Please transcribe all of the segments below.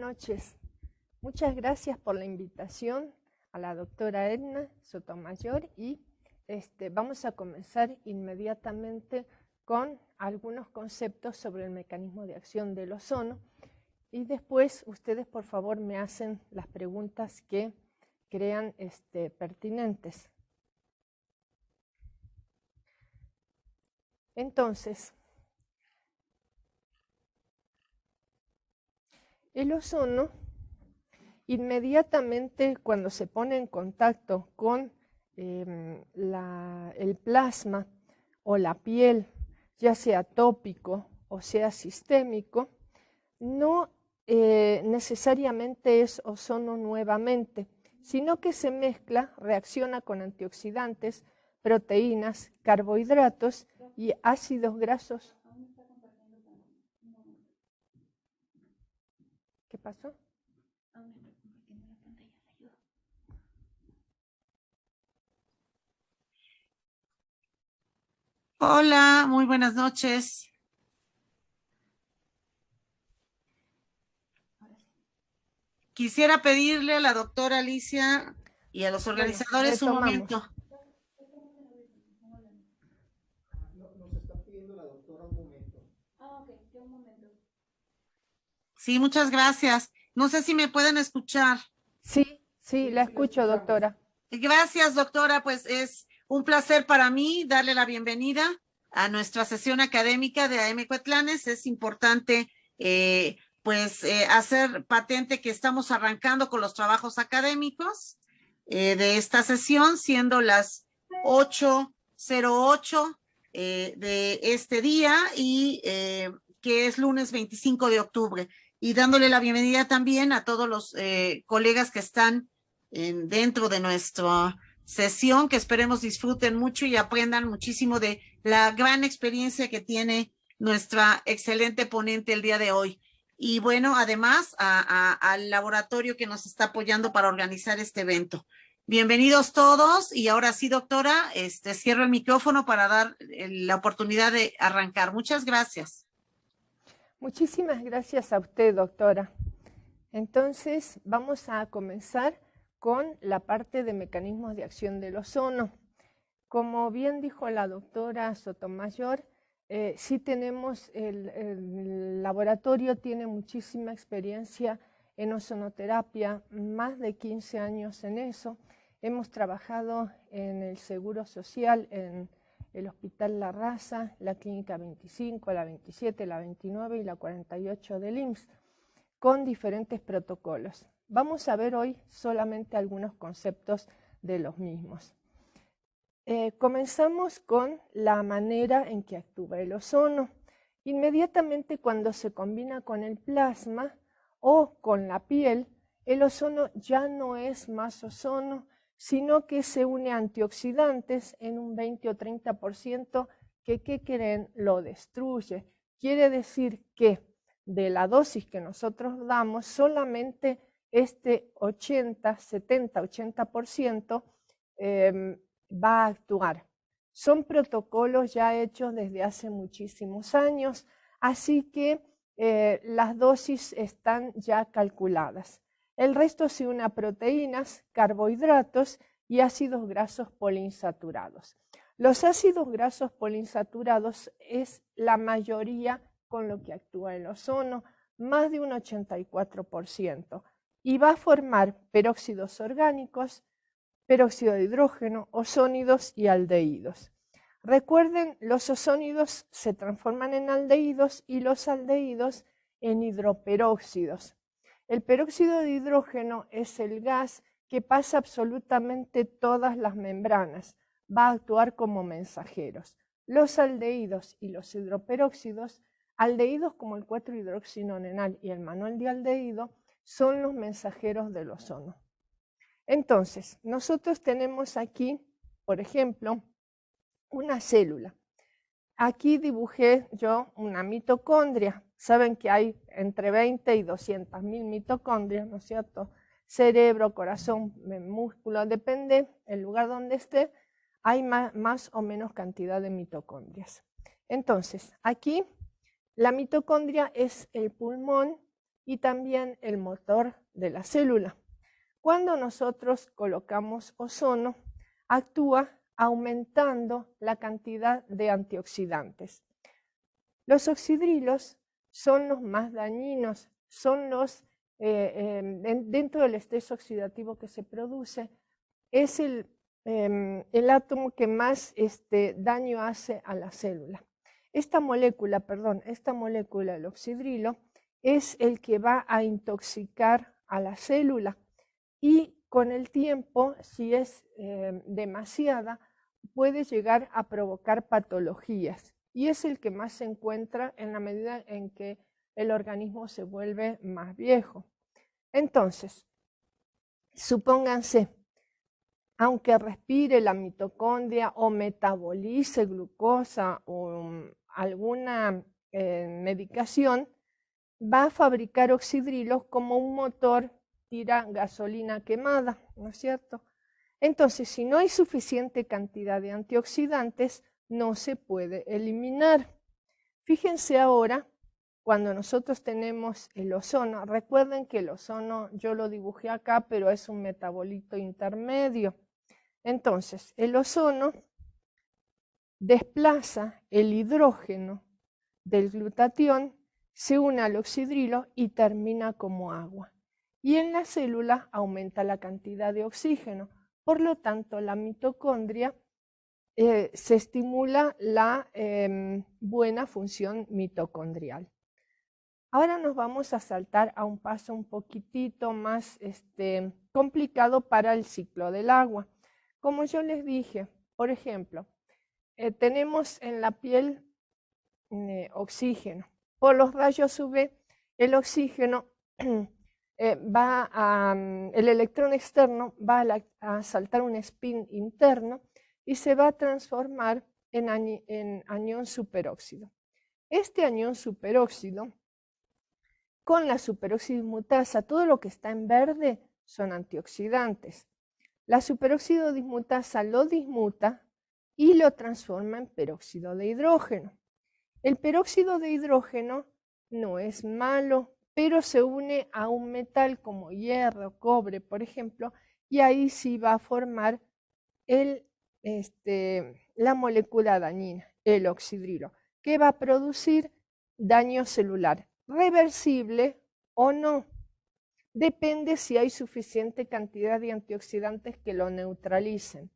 noches. Muchas gracias por la invitación a la doctora Edna Sotomayor y vamos a comenzar inmediatamente con algunos conceptos sobre el mecanismo de acción del ozono y después ustedes por favor me hacen las preguntas que crean pertinentes. Entonces, el ozono, inmediatamente cuando se pone en contacto con el plasma o la piel, ya sea tópico o sea sistémico, no necesariamente es ozono nuevamente, sino que se mezcla, reacciona con antioxidantes, proteínas, carbohidratos y ácidos grasos. ¿Qué pasó? Hola, muy buenas noches. Quisiera pedirle a la doctora Alicia y a los organizadores un momento. Nos está pidiendo la doctora un momento. Ok, un momento. Sí, muchas gracias. No sé si me pueden escuchar. Sí, la escucho, doctora. Gracias, doctora. Pues es un placer para mí darle la bienvenida a nuestra sesión académica de AM Cuetlanes. Es importante hacer patente que estamos arrancando con los trabajos académicos de esta sesión, siendo las 8:08 de este día y que es lunes 25 de octubre. Y dándole la bienvenida también a todos los colegas que están dentro de nuestra sesión, que esperemos disfruten mucho y aprendan muchísimo de la gran experiencia que tiene nuestra excelente ponente el día de hoy. Y bueno, además al laboratorio que nos está apoyando para organizar este evento. Bienvenidos todos y ahora sí, doctora, cierro el micrófono para dar la oportunidad de arrancar. Muchas gracias. Muchísimas gracias a usted, doctora. Entonces, vamos a comenzar con la parte de mecanismos de acción del ozono. Como bien dijo la doctora Sotomayor, sí tenemos, el laboratorio tiene muchísima experiencia en ozonoterapia, más de 15 años en eso. Hemos trabajado en el Seguro Social, en el Hospital La Raza, la Clínica 25, la 27, la 29 y la 48 del IMSS, con diferentes protocolos. Vamos a ver hoy solamente algunos conceptos de los mismos. Comenzamos con la manera en que actúa el ozono. Inmediatamente cuando se combina con el plasma o con la piel, el ozono ya no es más ozono, sino que se une a antioxidantes en un 20 o 30% que, ¿qué creen?, lo destruye. Quiere decir que de la dosis que nosotros damos, solamente este 70-80% va a actuar. Son protocolos ya hechos desde hace muchísimos años, así que las dosis están ya calculadas. El resto se une a proteínas, carbohidratos y ácidos grasos poliinsaturados. Los ácidos grasos poliinsaturados es la mayoría con lo que actúa el ozono, más de un 84%, y va a formar peróxidos orgánicos, peróxido de hidrógeno, ozónidos y aldehídos. Recuerden, los ozónidos se transforman en aldehídos y los aldehídos en hidroperóxidos. El peróxido de hidrógeno es el gas que pasa absolutamente todas las membranas, va a actuar como mensajeros. Los aldehídos y los hidroperóxidos, aldehídos como el 4-hidroxinonenal y el manual de aldehído, son los mensajeros del ozono. Entonces, nosotros tenemos aquí, por ejemplo, una célula. Aquí dibujé yo una mitocondria. Saben que hay entre 20 y 200.000 mitocondrias, ¿no es cierto? Cerebro, corazón, músculo, depende el lugar donde esté, hay más o menos cantidad de mitocondrias. Entonces, aquí la mitocondria es el pulmón y también el motor de la célula. Cuando nosotros colocamos ozono, actúa aumentando la cantidad de antioxidantes. Los oxidrilos son los más dañinos, son los, dentro del estrés oxidativo que se produce, es el átomo que más daño hace a la célula. Esta molécula, el oxidrilo, es el que va a intoxicar a la célula y con el tiempo, si es demasiada, puede llegar a provocar patologías y es el que más se encuentra en la medida en que el organismo se vuelve más viejo. Entonces, supónganse, aunque respire la mitocondria o metabolice glucosa o alguna medicación, va a fabricar oxidrilos como un motor tira gasolina quemada, ¿no es cierto? Entonces, si no hay suficiente cantidad de antioxidantes, no se puede eliminar. Fíjense ahora, cuando nosotros tenemos el ozono, recuerden que el ozono, yo lo dibujé acá, pero es un metabolito intermedio. Entonces, el ozono desplaza el hidrógeno del glutatión, se une al oxidrilo y termina como agua. Y en la célula aumenta la cantidad de oxígeno. Por lo tanto, la mitocondria se estimula la buena función mitocondrial. Ahora nos vamos a saltar a un paso un poquitito más complicado para el ciclo del agua. Como yo les dije, por ejemplo, tenemos en la piel oxígeno. Por los rayos UV, el oxígeno el electrón externo va a saltar un spin interno y se va a transformar en anión superóxido. Este anión superóxido, con la superóxido dismutasa, todo lo que está en verde son antioxidantes. La superóxido dismutasa lo dismuta y lo transforma en peróxido de hidrógeno. El peróxido de hidrógeno no es malo, pero se une a un metal como hierro, cobre, por ejemplo, y ahí sí va a formar la molécula dañina, el oxidrilo, que va a producir daño celular, reversible o no. Depende si hay suficiente cantidad de antioxidantes que lo neutralicen.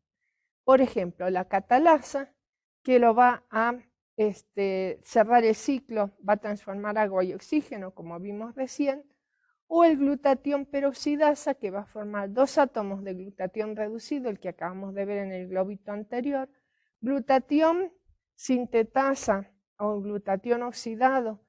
Por ejemplo, la catalasa, que lo va a cerrar el ciclo, va a transformar agua y oxígeno, como vimos recién, o el glutatión peroxidasa, que va a formar dos átomos de glutatión reducido, el que acabamos de ver en el globito anterior, glutatión sintetasa o glutatión oxidado.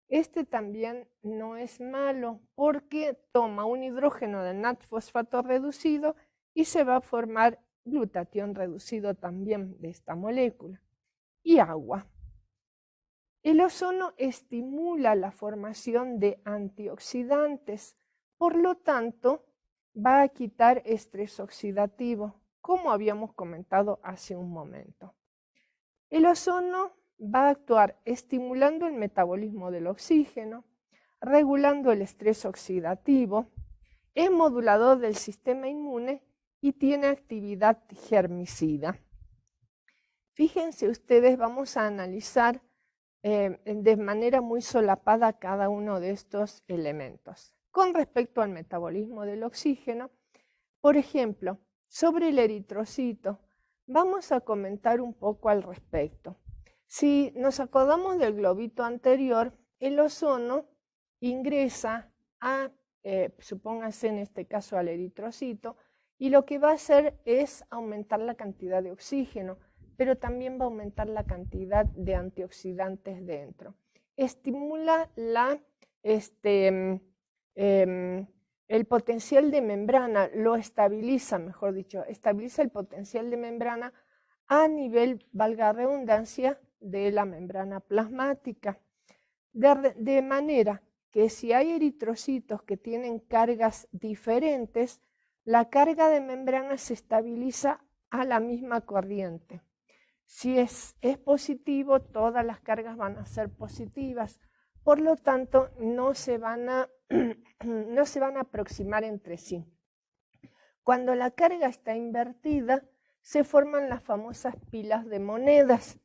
Este también no es malo porque toma un hidrógeno del NAD-fosfato reducido y se va a formar glutatión reducido también de esta molécula. Y agua. El ozono estimula la formación de antioxidantes, por lo tanto, va a quitar estrés oxidativo, como habíamos comentado hace un momento. El ozono va a actuar estimulando el metabolismo del oxígeno, regulando el estrés oxidativo, es modulador del sistema inmune y tiene actividad germicida. Fíjense ustedes, vamos a analizar de manera muy solapada cada uno de estos elementos. Con respecto al metabolismo del oxígeno, por ejemplo, sobre el eritrocito, vamos a comentar un poco al respecto. Si nos acordamos del globito anterior, el ozono ingresa a, supóngase en este caso al eritrocito, y lo que va a hacer es aumentar la cantidad de oxígeno, pero también va a aumentar la cantidad de antioxidantes dentro. Estimula el potencial de membrana, lo estabiliza, mejor dicho, estabiliza el potencial de membrana a nivel, valga la redundancia, de la membrana plasmática. De manera que si hay eritrocitos que tienen cargas diferentes, la carga de membrana se estabiliza a la misma corriente. Si es positivo, todas las cargas van a ser positivas. Por lo tanto, no se van a no se van a aproximar entre sí. Cuando la carga está invertida, se forman las famosas pilas de monedas.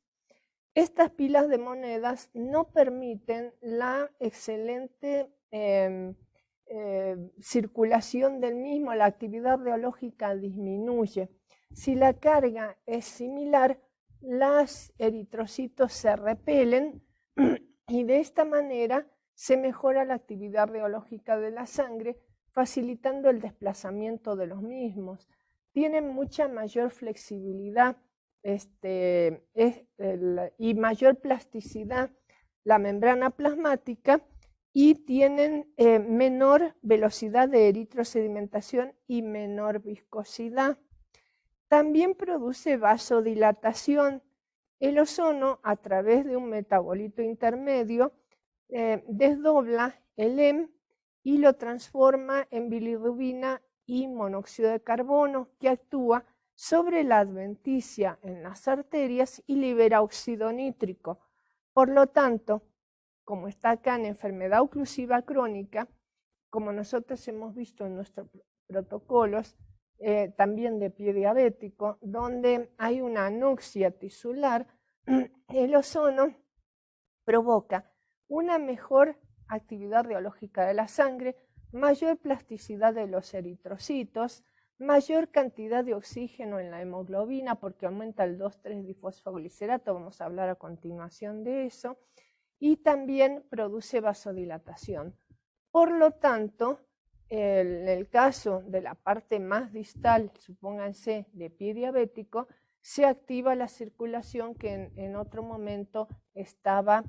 Estas pilas de monedas no permiten la excelente circulación del mismo, la actividad reológica disminuye. Si la carga es similar, los eritrocitos se repelen y de esta manera se mejora la actividad reológica de la sangre, facilitando el desplazamiento de los mismos. Tienen mucha mayor flexibilidad y mayor plasticidad la membrana plasmática y tienen menor velocidad de eritrosedimentación y menor viscosidad. También produce vasodilatación. El ozono, a través de un metabolito intermedio, desdobla el heme y lo transforma en bilirrubina y monóxido de carbono, que actúa sobre la adventicia en las arterias y libera óxido nítrico. Por lo tanto, como está acá en enfermedad oclusiva crónica, como nosotros hemos visto en nuestros protocolos, también de pie diabético, donde hay una anoxia tisular, el ozono provoca una mejor actividad reológica de la sangre, mayor plasticidad de los eritrocitos, mayor cantidad de oxígeno en la hemoglobina porque aumenta el 2,3-difosfoglicerato, vamos a hablar a continuación de eso, y también produce vasodilatación. Por lo tanto, en el caso de la parte más distal, supónganse de pie diabético, se activa la circulación que en otro momento estaba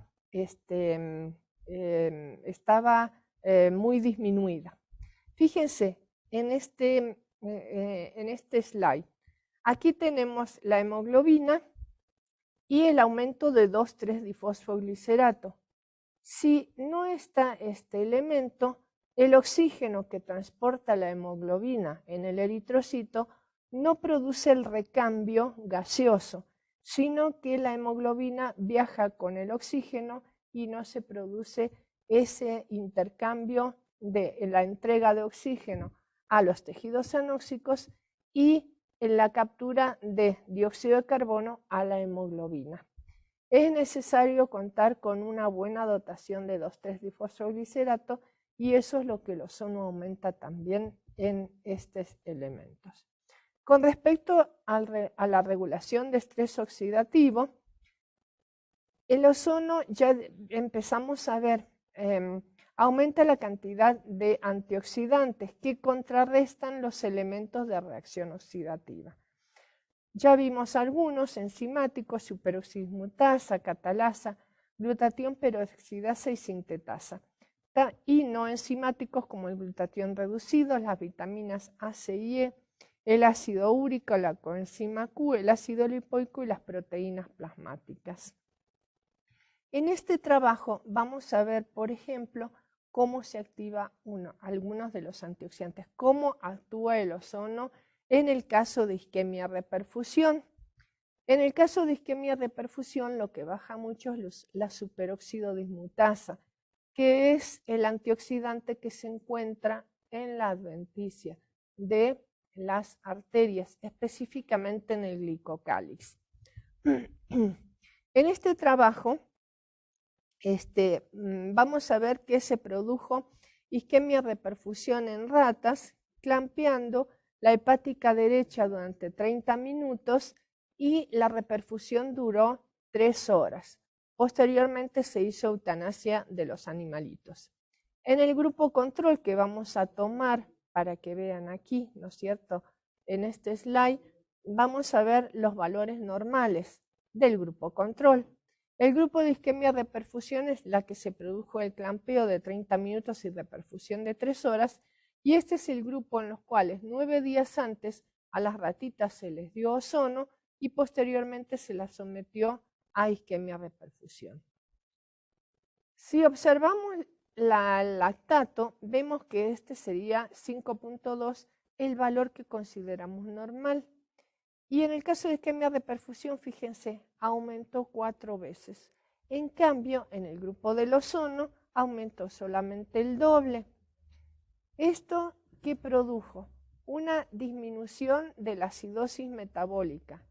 muy disminuida. Fíjense en este slide. Aquí tenemos la hemoglobina y el aumento de 2,3-difosfoglicerato. Si no está este elemento, el oxígeno que transporta la hemoglobina en el eritrocito no produce el recambio gaseoso, sino que la hemoglobina viaja con el oxígeno y no se produce ese intercambio de la entrega de oxígeno a los tejidos anóxicos y en la captura de dióxido de carbono a la hemoglobina. Es necesario contar con una buena dotación de 2,3-difosfoglicerato y eso es lo que el ozono aumenta también en estos elementos. Con respecto a la regulación de estrés oxidativo, el ozono ya empezamos a ver, aumenta la cantidad de antioxidantes que contrarrestan los elementos de reacción oxidativa. Ya vimos algunos enzimáticos, superoxidismutasa, catalasa, glutatión peroxidasa y sintetasa. Y no enzimáticos como el glutatión reducido, las vitaminas A, C y E, el ácido úrico, la coenzima Q, el ácido lipoico y las proteínas plasmáticas. En este trabajo vamos a ver, por ejemplo, cómo se activa algunos de los antioxidantes, cómo actúa el ozono en el caso de isquemia reperfusión. En el caso de isquemia reperfusión, lo que baja mucho es la superoxidodismutasa, que es el antioxidante que se encuentra en la adventicia de las arterias, específicamente en el glicocálix. En este trabajo vamos a ver que se produjo isquemia reperfusión en ratas, clampeando la hepática derecha durante 30 minutos y la reperfusión duró 3 horas. Posteriormente se hizo eutanasia de los animalitos. En el grupo control que vamos a tomar para que vean aquí, ¿no es cierto? En este slide vamos a ver los valores normales del grupo control. El grupo de isquemia reperfusión es la que se produjo el clampeo de 30 minutos y reperfusión de 3 horas, y este es el grupo en los cuales 9 días antes a las ratitas se les dio ozono y posteriormente se las sometió a isquemia reperfusión. Si observamos el lactato, vemos que este sería 5.2, el valor que consideramos normal. Y en el caso de isquemia reperfusión, fíjense, aumentó 4 veces. En cambio, en el grupo del ozono, aumentó solamente el doble. ¿Esto qué produjo? Una disminución de la acidosis metabólica.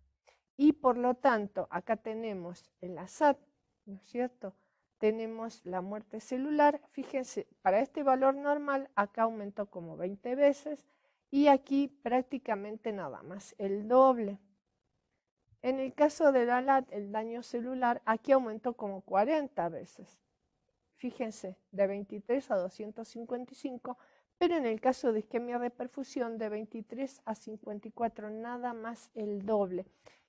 Y por lo tanto, acá tenemos el ASAT, ¿no es cierto? Tenemos la muerte celular. Fíjense, para este valor normal, acá aumentó como 20 veces y aquí prácticamente nada más, el doble. En el caso del ALAT, el daño celular, aquí aumentó como 40 veces. Fíjense, de 23 a 255, pero en el caso de isquemia de perfusión, de 23 a 54, nada más el doble.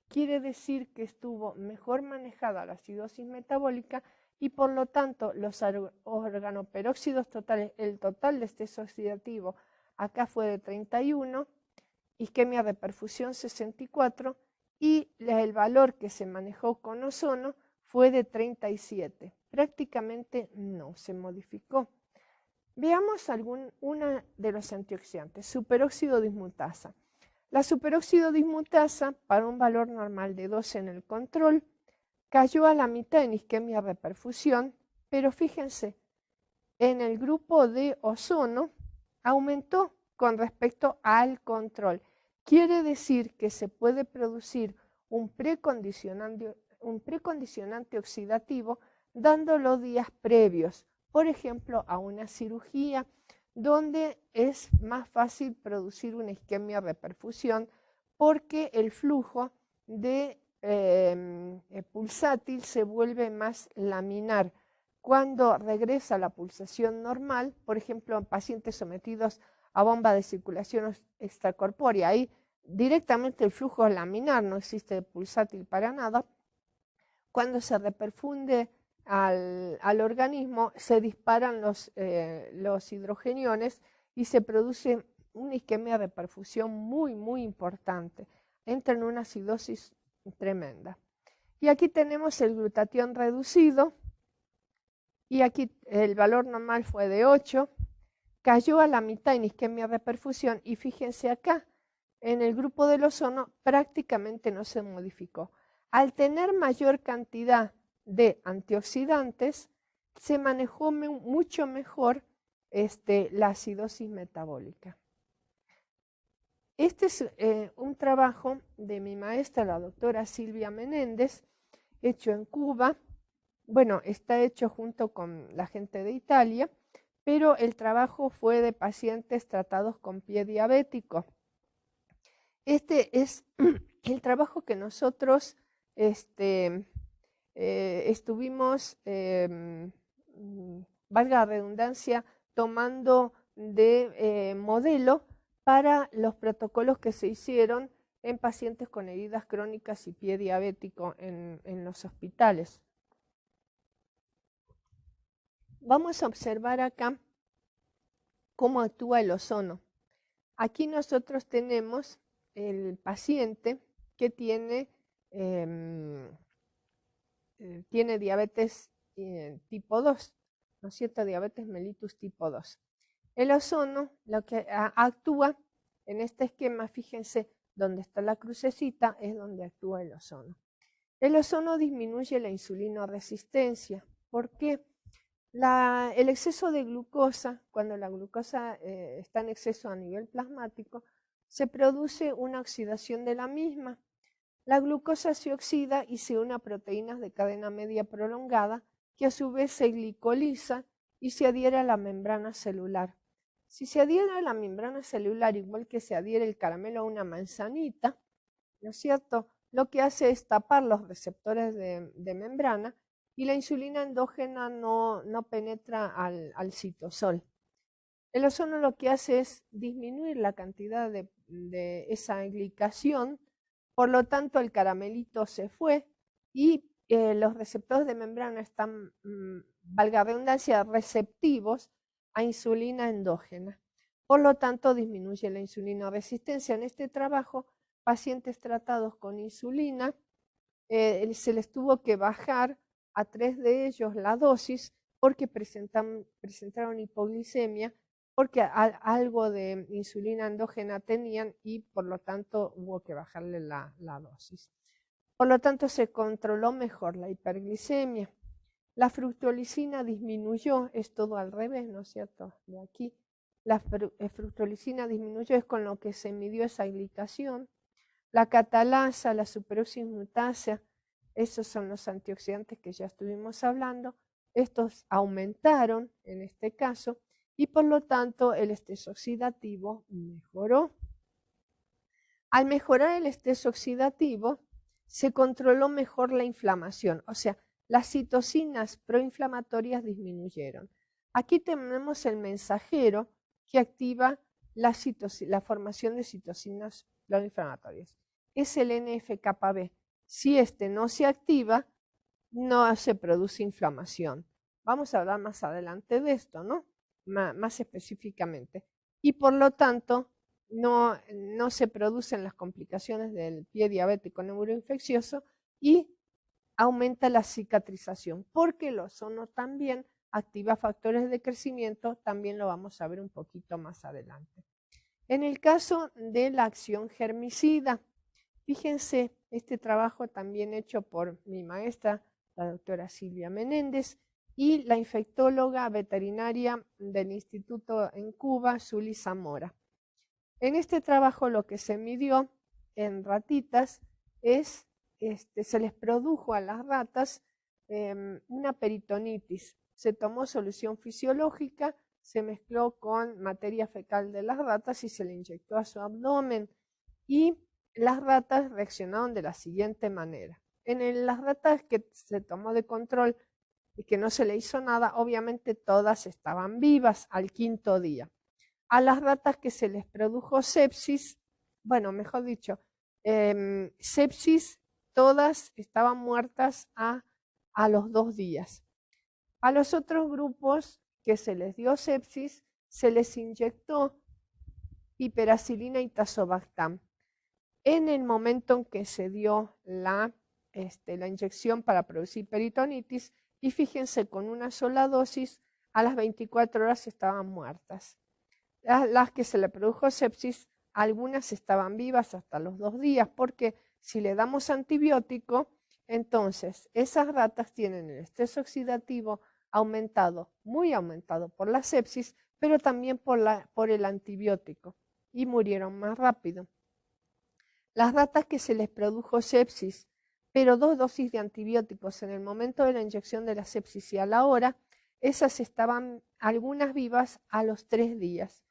Quiere decir que estuvo mejor manejada la acidosis metabólica y por lo tanto los organoperóxidos totales, el total de estrés oxidativo, acá fue de 31, isquemia de perfusión 64 y el valor que se manejó con ozono fue de 37. Prácticamente no se modificó. Veamos una de los antioxidantes, superóxido dismutasa. La superóxido dismutasa, para un valor normal de 12 en el control, cayó a la mitad en isquemia de perfusión, pero fíjense, en el grupo de ozono aumentó con respecto al control. Quiere decir que se puede producir un precondicionante oxidativo dándolo días previos, por ejemplo, a una cirugía donde es más fácil producir una isquemia de perfusión porque el flujo de pulsátil se vuelve más laminar. Cuando regresa la pulsación normal, por ejemplo, en pacientes sometidos a bomba de circulación extracorpórea, ahí directamente el flujo es laminar, no existe pulsátil para nada. Cuando se reperfunde al organismo, se disparan los hidrogeniones y se produce una isquemia de perfusión muy, muy importante. Entra en una acidosis tremenda. Y aquí tenemos el glutatión reducido, y aquí el valor normal fue de 8, cayó a la mitad en isquemia de perfusión y fíjense acá, en el grupo del ozono prácticamente no se modificó. Al tener mayor cantidad de antioxidantes, se manejó mucho mejor la acidosis metabólica. Este es un trabajo de mi maestra, la doctora Silvia Menéndez, hecho en Cuba. Bueno, está hecho junto con la gente de Italia, pero el trabajo fue de pacientes tratados con pie diabético. Este es el trabajo que nosotros estuvimos, valga la redundancia, tomando de modelo para los protocolos que se hicieron en pacientes con heridas crónicas y pie diabético en los hospitales. Vamos a observar acá cómo actúa el ozono. Aquí nosotros tenemos el paciente que tiene diabetes tipo 2, ¿no es cierto? Diabetes mellitus tipo 2. El ozono lo que actúa en este esquema, fíjense, donde está la crucecita, es donde actúa el ozono. El ozono disminuye la insulinoresistencia. ¿Por qué? El exceso de glucosa, cuando la glucosa está en exceso a nivel plasmático, se produce una oxidación de la misma. La glucosa se oxida y se une a proteínas de cadena media prolongada, que a su vez se glicoliza y se adhiere a la membrana celular. Si se adhiere a la membrana celular, igual que se adhiere el caramelo a una manzanita, ¿no es cierto? Lo que hace es tapar los receptores de membrana y la insulina endógena no penetra al citosol. El ozono lo que hace es disminuir la cantidad de esa glicación, por lo tanto el caramelito se fue y los receptores de membrana están, valga la redundancia, receptivos a insulina endógena. Por lo tanto disminuye la insulinoresistencia. En este trabajo, pacientes tratados con insulina, se les tuvo que bajar a 3 de ellos la dosis porque presentaron hipoglicemia, porque algo de insulina endógena tenían y por lo tanto hubo que bajarle la dosis. Por lo tanto se controló mejor la hiperglicemia. La fructolicina disminuyó, es todo al revés, ¿no es cierto? De aquí la fructolicina disminuyó, es con lo que se midió esa glicación. La catalasa, la superóxido mutácea, esos son los antioxidantes que ya estuvimos hablando. Estos aumentaron en este caso y por lo tanto el estrés oxidativo mejoró. Al mejorar el estrés oxidativo, se controló mejor la inflamación, o sea, las citocinas proinflamatorias disminuyeron. Aquí tenemos el mensajero que activa la formación de citocinas proinflamatorias. Es el NF-κB. Si este no se activa, no se produce inflamación. Vamos a hablar más adelante de esto, ¿no? Más específicamente. Y por lo tanto, no se producen las complicaciones del pie diabético neuroinfeccioso y aumenta la cicatrización, porque el ozono también activa factores de crecimiento, también lo vamos a ver un poquito más adelante. En el caso de la acción germicida, fíjense, este trabajo también hecho por mi maestra, la doctora Silvia Menéndez, y la infectóloga veterinaria del instituto en Cuba, Zuli Zamora. En este trabajo lo que se midió en ratitas es, se les produjo a las ratas una peritonitis. Se tomó solución fisiológica, se mezcló con materia fecal de las ratas y se le inyectó a su abdomen. Y las ratas reaccionaron de la siguiente manera. En las ratas que se tomó de control y que no se le hizo nada, obviamente todas estaban vivas al 5.º día. A las ratas que se les produjo sepsis, bueno, mejor dicho, sepsis, todas estaban muertas a los 2 días. A los otros grupos que se les dio sepsis, se les inyectó piperacilina y tazobactam. En el momento en que se dio la inyección para producir peritonitis, y fíjense, con una sola dosis, a las 24 horas estaban muertas. Las que se le produjo sepsis, algunas estaban vivas hasta los 2 días, porque si le damos antibiótico, entonces esas ratas tienen el estrés oxidativo aumentado, muy aumentado por la sepsis, pero también por el antibiótico, y murieron más rápido. Las ratas que se les produjo sepsis, pero 2 dosis de antibióticos en el momento de la inyección de la sepsis y a la hora, esas estaban algunas vivas a los 3 días.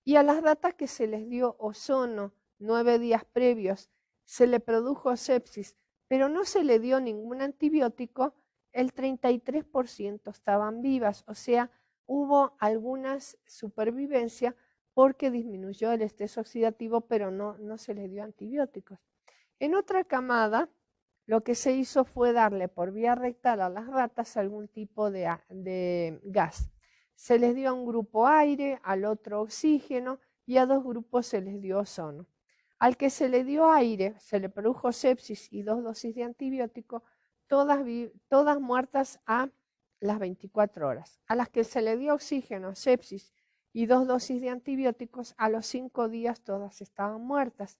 Y a las ratas que se les dio ozono 9 días previos, se le produjo sepsis, pero no se le dio ningún antibiótico, el 33% estaban vivas, o sea, hubo algunas supervivencia porque disminuyó el estrés oxidativo, pero no se les dio antibióticos. En otra camada, lo que se hizo fue darle por vía rectal a las ratas algún tipo de gas. Se les dio a un grupo aire, al otro oxígeno y a 2 grupos se les dio ozono. Al que se le dio aire, se le produjo sepsis y 2 dosis de antibiótico, todas muertas a las 24 horas. A las que se le dio oxígeno, sepsis y 2 dosis de antibióticos, a los 5 días todas estaban muertas.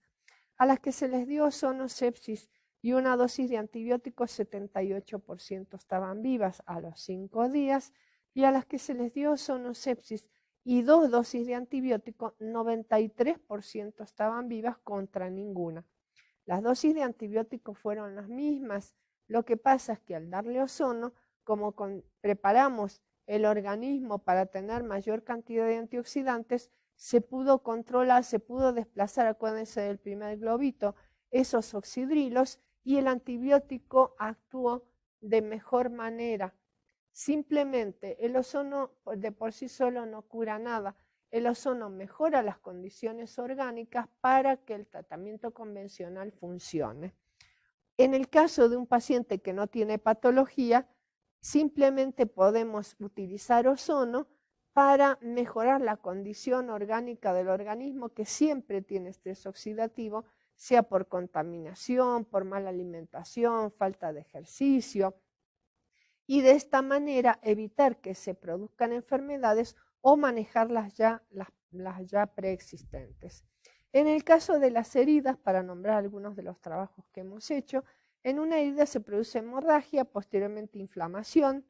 A las que se les dio ozono, sepsis y 1 dosis de antibióticos, 78% estaban vivas a los 5 días. Y a las que se les dio ozono, sepsis y 2 dosis de antibiótico, 93% estaban vivas contra ninguna. Las dosis de antibiótico fueron las mismas. Lo que pasa es que al darle ozono, como preparamos el organismo para tener mayor cantidad de antioxidantes, se pudo controlar, se pudo desplazar, acuérdense del primer globito, esos oxidrilos, y el antibiótico actuó de mejor manera. Simplemente el ozono de por sí solo no cura nada. El ozono mejora las condiciones orgánicas para que el tratamiento convencional funcione. En el caso de un paciente que no tiene patología, simplemente podemos utilizar ozono para mejorar la condición orgánica del organismo, que siempre tiene estrés oxidativo, sea por contaminación, por mala alimentación, falta de ejercicio, y de esta manera evitar que se produzcan enfermedades o manejar las ya preexistentes. En el caso de las heridas, para nombrar algunos de los trabajos que hemos hecho, en una herida se produce hemorragia, posteriormente inflamación,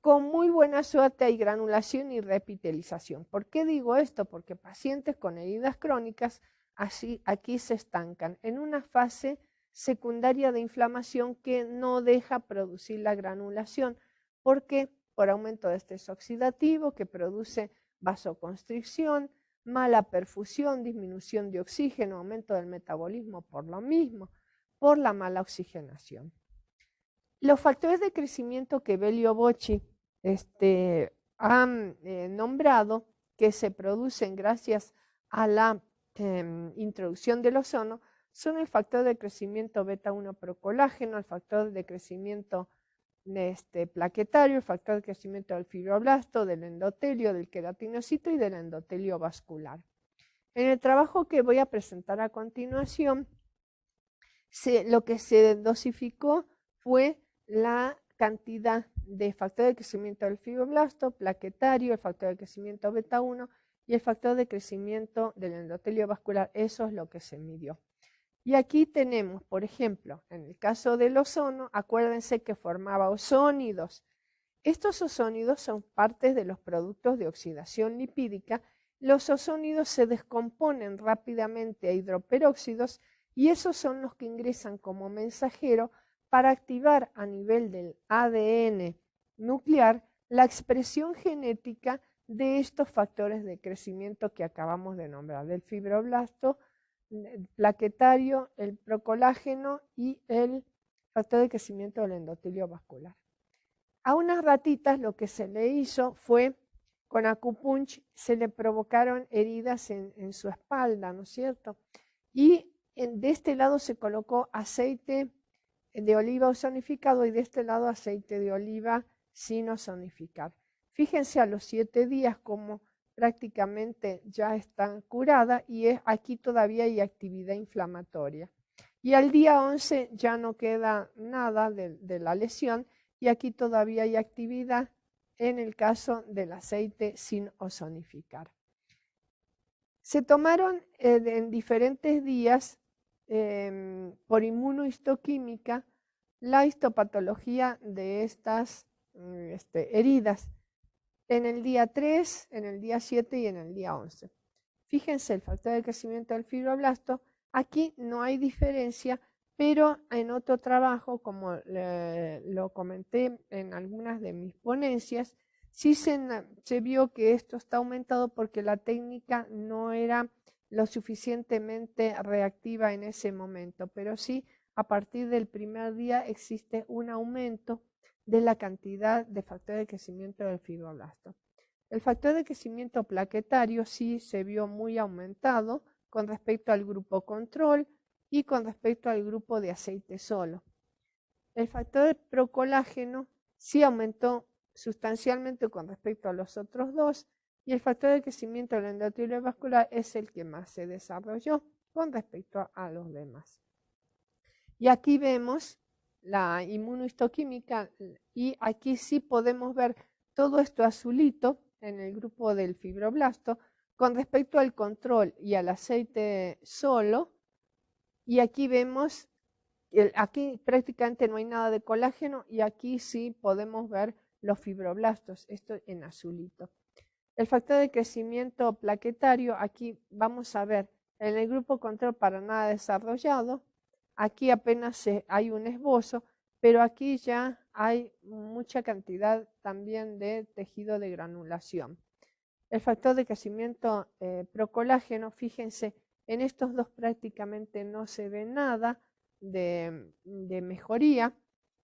con muy buena suerte hay granulación y repitelización. ¿Por qué digo esto? Porque pacientes con heridas crónicas aquí se estancan en una fase secundaria de inflamación que no deja producir la granulación. ¿Por qué? Por aumento de estrés oxidativo que produce vasoconstricción, mala perfusión, disminución de oxígeno, aumento del metabolismo por lo mismo, por la mala oxigenación. Los factores de crecimiento que Belio Bocci han nombrado, que se producen gracias a la introducción del ozono, son el factor de crecimiento beta-1 procolágeno, el factor de crecimiento plaquetario, el factor de crecimiento del fibroblasto, del endotelio, del queratinocito y del endotelio vascular. En el trabajo que voy a presentar a continuación, lo que se dosificó fue la cantidad de factor de crecimiento del fibroblasto, plaquetario, el factor de crecimiento beta-1 y el factor de crecimiento del endotelio vascular. Eso es lo que se midió. Y aquí tenemos, por ejemplo, en el caso del ozono, acuérdense que formaba ozónidos. Estos ozónidos son partes de los productos de oxidación lipídica. Los ozónidos se descomponen rápidamente a hidroperóxidos y esos son los que ingresan como mensajero para activar a nivel del ADN nuclear la expresión genética de estos factores de crecimiento que acabamos de nombrar, del fibroblasto, el plaquetario, el procolágeno y el factor de crecimiento del endotelio vascular. A unas ratitas lo que se le hizo fue, con acupunch, se le provocaron heridas en su espalda, ¿no es cierto? Y de este lado se colocó aceite de oliva ozonificado y de este lado aceite de oliva sin ozonificar. Fíjense a los 7 días como prácticamente ya están curadas y aquí todavía hay actividad inflamatoria. Y al día 11 ya no queda nada de la lesión y aquí todavía hay actividad en el caso del aceite sin ozonificar. Se tomaron en diferentes días por inmunohistoquímica la histopatología de estas heridas en el día 3, en el día 7 y en el día 11. Fíjense el factor de crecimiento del fibroblasto, aquí no hay diferencia, pero en otro trabajo, como lo comenté en algunas de mis ponencias, sí se vio que esto está aumentado porque la técnica no era lo suficientemente reactiva en ese momento, pero sí a partir del primer día existe un aumento de la cantidad de factor de crecimiento del fibroblasto. El factor de crecimiento plaquetario sí se vio muy aumentado con respecto al grupo control y con respecto al grupo de aceite solo. El factor de procolágeno sí aumentó sustancialmente con respecto a los otros dos y el factor de crecimiento del endotelio vascular es el que más se desarrolló con respecto a los demás. Y aquí vemos la inmunohistoquímica y aquí sí podemos ver todo esto azulito en el grupo del fibroblasto con respecto al control y al aceite solo. Y aquí vemos, aquí prácticamente no hay nada de colágeno y aquí sí podemos ver los fibroblastos, esto en azulito. El factor de crecimiento plaquetario, aquí vamos a ver en el grupo control para nada desarrollado, aquí apenas hay un esbozo, pero aquí ya hay mucha cantidad también de tejido de granulación. El factor de crecimiento procolágeno, fíjense, en estos dos prácticamente no se ve nada de mejoría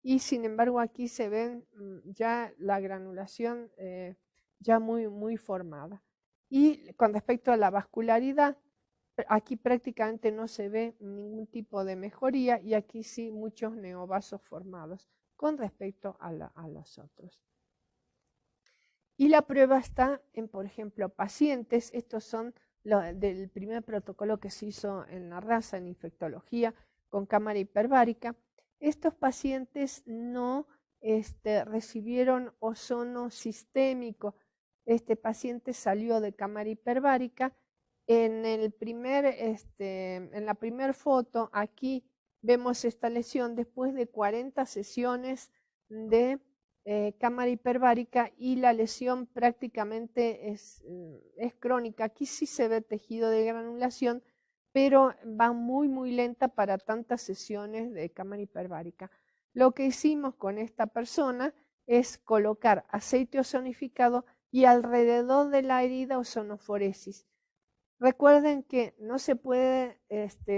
y sin embargo aquí se ven ya la granulación ya muy formada. Y con respecto a la vascularidad, aquí prácticamente no se ve ningún tipo de mejoría y aquí sí muchos neovasos formados con respecto a los otros. Y la prueba está en, por ejemplo, pacientes, estos son del primer protocolo que se hizo en la raza, en infectología, con cámara hiperbárica. Estos pacientes no recibieron ozono sistémico. Este paciente salió de cámara hiperbárica. En la primera foto, aquí vemos esta lesión después de 40 sesiones de cámara hiperbárica y la lesión prácticamente es crónica. Aquí sí se ve tejido de granulación, pero va muy lenta para tantas sesiones de cámara hiperbárica. Lo que hicimos con esta persona es colocar aceite ozonificado y alrededor de la herida ozonoforesis. Recuerden que no se puede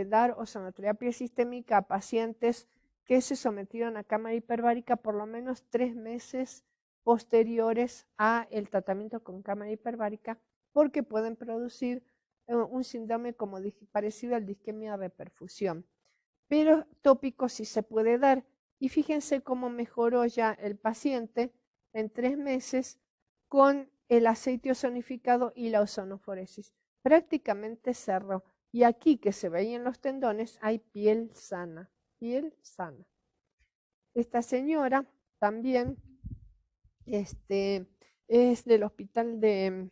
dar ozonoterapia sistémica a pacientes que se sometieron a cámara hiperbárica por lo menos 3 meses posteriores a el tratamiento con cámara hiperbárica, porque pueden producir un síndrome como parecido al disquemia de perfusión. Pero tópico sí se puede dar. Y fíjense cómo mejoró ya el paciente en 3 meses con el aceite ozonificado y la ozonoforesis. Prácticamente cerró. Y aquí que se veían los tendones hay piel sana, piel sana. Esta señora también es del hospital de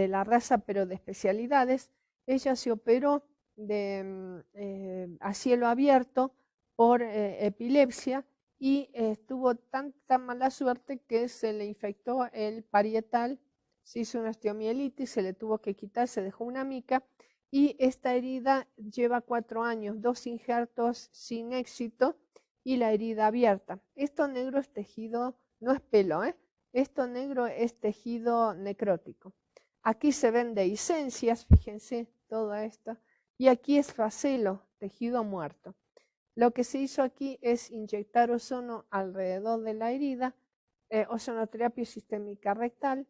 la raza, pero de especialidades. Ella se operó a cielo abierto por epilepsia y tuvo tanta mala suerte que se le infectó el parietal, se hizo una osteomielitis, se le tuvo que quitar, se dejó una mica y esta herida lleva 4 años, 2 injertos sin éxito y la herida abierta. Esto negro es tejido, no es pelo, esto negro es tejido necrótico. Aquí se ven dehiscencias, fíjense, todo esto. Y aquí es facelo, tejido muerto. Lo que se hizo aquí es inyectar ozono alrededor de la herida, ozonoterapia sistémica rectal,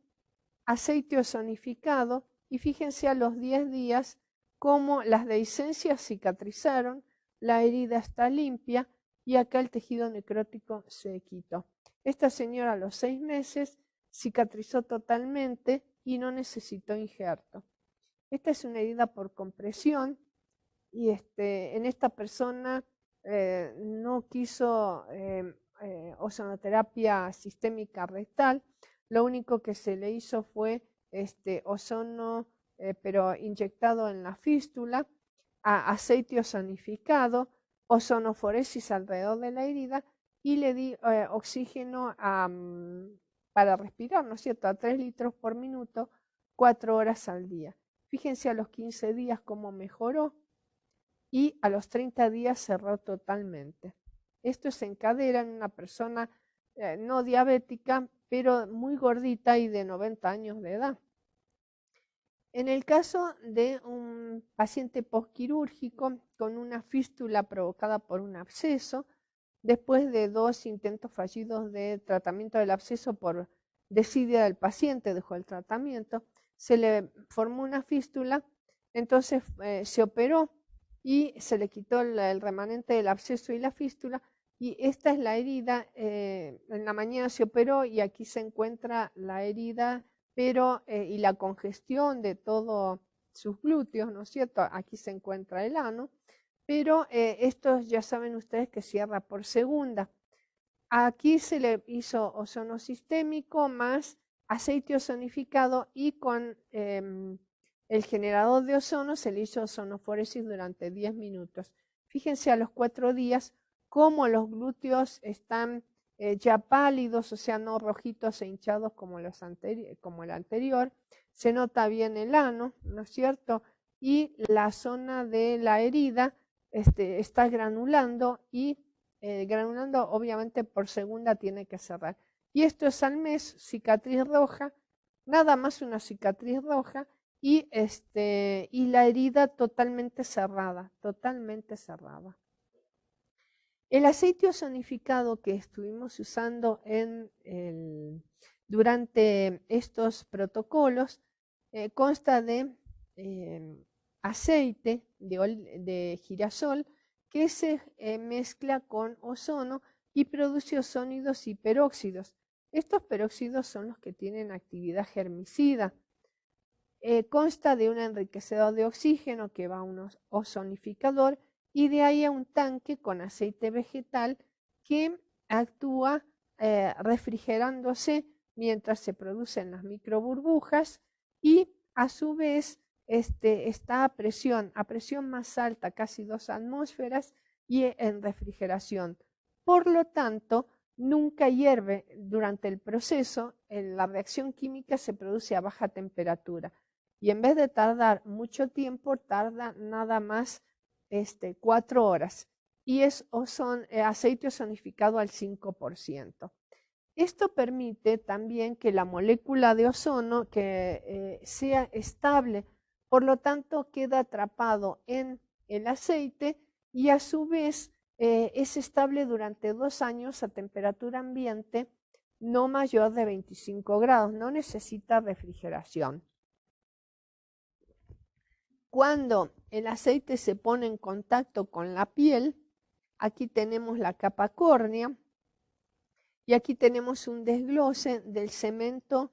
aceite ozonificado, y fíjense a los 10 días cómo las dehiscencias cicatrizaron, la herida está limpia y acá el tejido necrótico se quitó. Esta señora a los 6 meses cicatrizó totalmente y no necesitó injerto. Esta es una herida por compresión y en esta persona no quiso ozonoterapia sistémica rectal. Lo único que se le hizo fue ozono, pero inyectado en la fístula, aceite ozonificado, ozonoforesis alrededor de la herida y le di oxígeno para respirar, ¿no es cierto?, a 3 litros por minuto, 4 horas al día. Fíjense a los 15 días cómo mejoró y a los 30 días cerró totalmente. Esto es en cadera en una persona no diabética, pero muy gordita y de 90 años de edad. En el caso de un paciente postquirúrgico con una fístula provocada por un absceso, después de 2 intentos fallidos de tratamiento del absceso por desidia del paciente, dejó el tratamiento, se le formó una fístula, entonces se operó y se le quitó el remanente del absceso y la fístula, y esta es la herida. En la mañana se operó y aquí se encuentra la herida, pero y la congestión de todos sus glúteos, ¿no es cierto? Aquí se encuentra el ano, pero esto ya saben ustedes que cierra por segunda. Aquí se le hizo ozono sistémico más aceite ozonificado y con el generador de ozono se le hizo ozonoforesis durante 10 minutos. Fíjense a los 4 días cómo los glúteos están ya pálidos, o sea, no rojitos e hinchados como el anterior. Se nota bien el ano, ¿no es cierto? Y la zona de la herida está granulando y granulando obviamente por segunda tiene que cerrar. Y esto es al mes, cicatriz roja, nada más una cicatriz roja y la herida totalmente cerrada, totalmente cerrada. El aceite ozonificado que estuvimos usando durante estos protocolos consta de aceite de girasol que se mezcla con ozono y produce ozónidos y peróxidos. Estos peróxidos son los que tienen actividad germicida. Consta de un enriquecedor de oxígeno que va a un ozonificador y de ahí a un tanque con aceite vegetal que actúa refrigerándose mientras se producen las microburbujas y a su vez está a presión más alta, casi 2 atmósferas, y en refrigeración. Por lo tanto, nunca hierve durante el proceso, la reacción química se produce a baja temperatura y en vez de tardar mucho tiempo, tarda nada más 4 horas y es aceite ozonificado al 5%. Esto permite también que la molécula de ozono sea estable, por lo tanto queda atrapado en el aceite y a su vez es estable durante 2 años a temperatura ambiente no mayor de 25 grados, no necesita refrigeración. Cuando el aceite se pone en contacto con la piel, aquí tenemos la capa córnea y aquí tenemos un desglose del cemento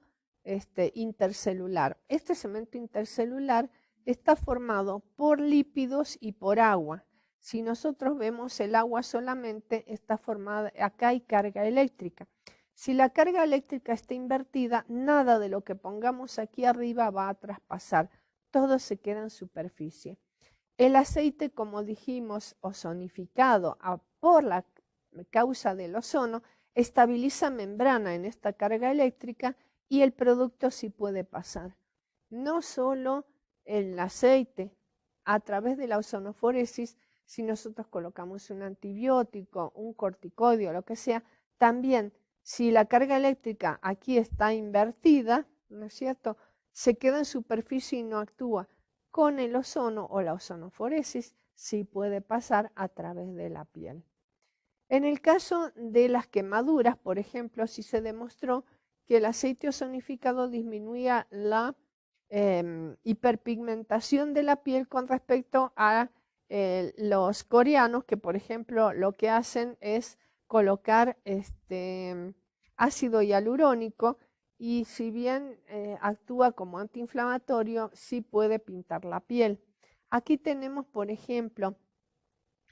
intercelular. Este cemento intercelular está formado por lípidos y por agua. Si nosotros vemos el agua solamente está formada, acá hay carga eléctrica. Si la carga eléctrica está invertida, nada de lo que pongamos aquí arriba va a traspasar, todo se queda en superficie. El aceite, como dijimos, ozonificado por la causa del ozono, estabiliza membrana en esta carga eléctrica y el producto sí puede pasar. No solo el aceite, a través de la ozonoforesis, si nosotros colocamos un antibiótico, un corticoide o lo que sea, también si la carga eléctrica aquí está invertida, ¿no es cierto?, se queda en superficie y no actúa. Con el ozono o la ozonoforesis sí puede pasar a través de la piel. En el caso de las quemaduras, por ejemplo, sí se demostró que el aceite ozonificado disminuía la hiperpigmentación de la piel con respecto a los coreanos, que por ejemplo lo que hacen es colocar ácido hialurónico y si bien actúa como antiinflamatorio, sí puede pintar la piel. Aquí tenemos, por ejemplo,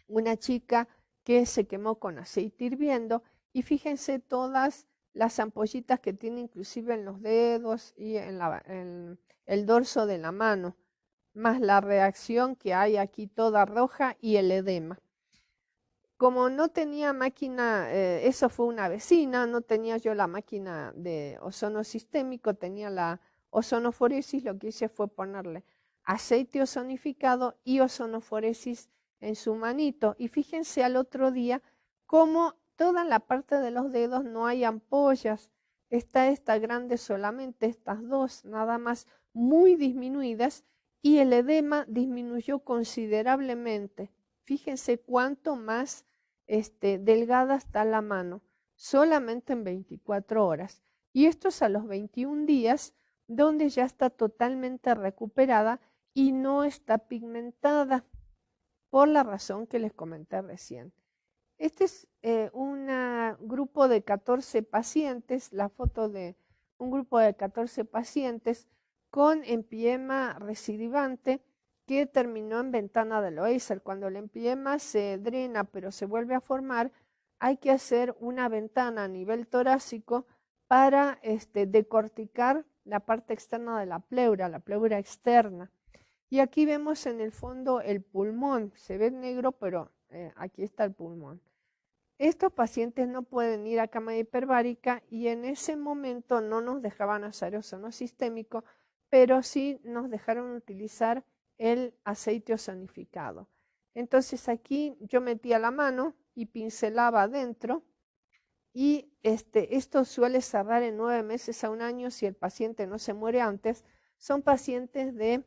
una chica que se quemó con aceite hirviendo y fíjense todas las ampollitas que tiene inclusive en los dedos y en el dorso de la mano, más la reacción que hay aquí toda roja y el edema. Como no tenía máquina, eso fue una vecina, no tenía yo la máquina de ozono sistémico, tenía la ozonoforesis, lo que hice fue ponerle aceite ozonificado y ozonoforesis en su manito. Y fíjense al otro día cómo toda la parte de los dedos no hay ampollas, está esta grande solamente, estas dos nada más muy disminuidas y el edema disminuyó considerablemente. Fíjense cuánto más delgada está la mano, solamente en 24 horas. Y esto es a los 21 días, donde ya está totalmente recuperada y no está pigmentada, por la razón que les comenté recién. Este es un grupo de 14 pacientes, la foto de un grupo de 14 pacientes con empiema recidivante que terminó en ventana de Loeysel. Cuando el empiema se drena pero se vuelve a formar, hay que hacer una ventana a nivel torácico para decorticar la parte externa de la pleura externa. Y aquí vemos en el fondo el pulmón, se ve negro, pero aquí está el pulmón. Estos pacientes no pueden ir a cama hiperbárica y en ese momento no nos dejaban hacer ozono sistémico, pero sí nos dejaron utilizar el aceite ozonificado. Entonces aquí yo metía la mano y pincelaba adentro y esto suele cerrar en 9 meses a 1 año si el paciente no se muere antes. Son pacientes de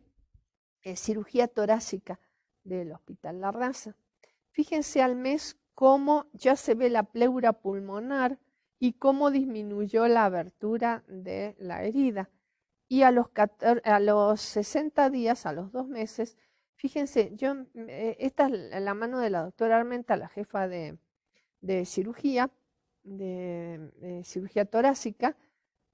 cirugía torácica del Hospital La Raza. Fíjense al mes cómo ya se ve la pleura pulmonar y cómo disminuyó la abertura de la herida. Y a los 60 días, a los 2 meses, fíjense, esta es la mano de la doctora Armenta, la jefa de cirugía, de cirugía torácica.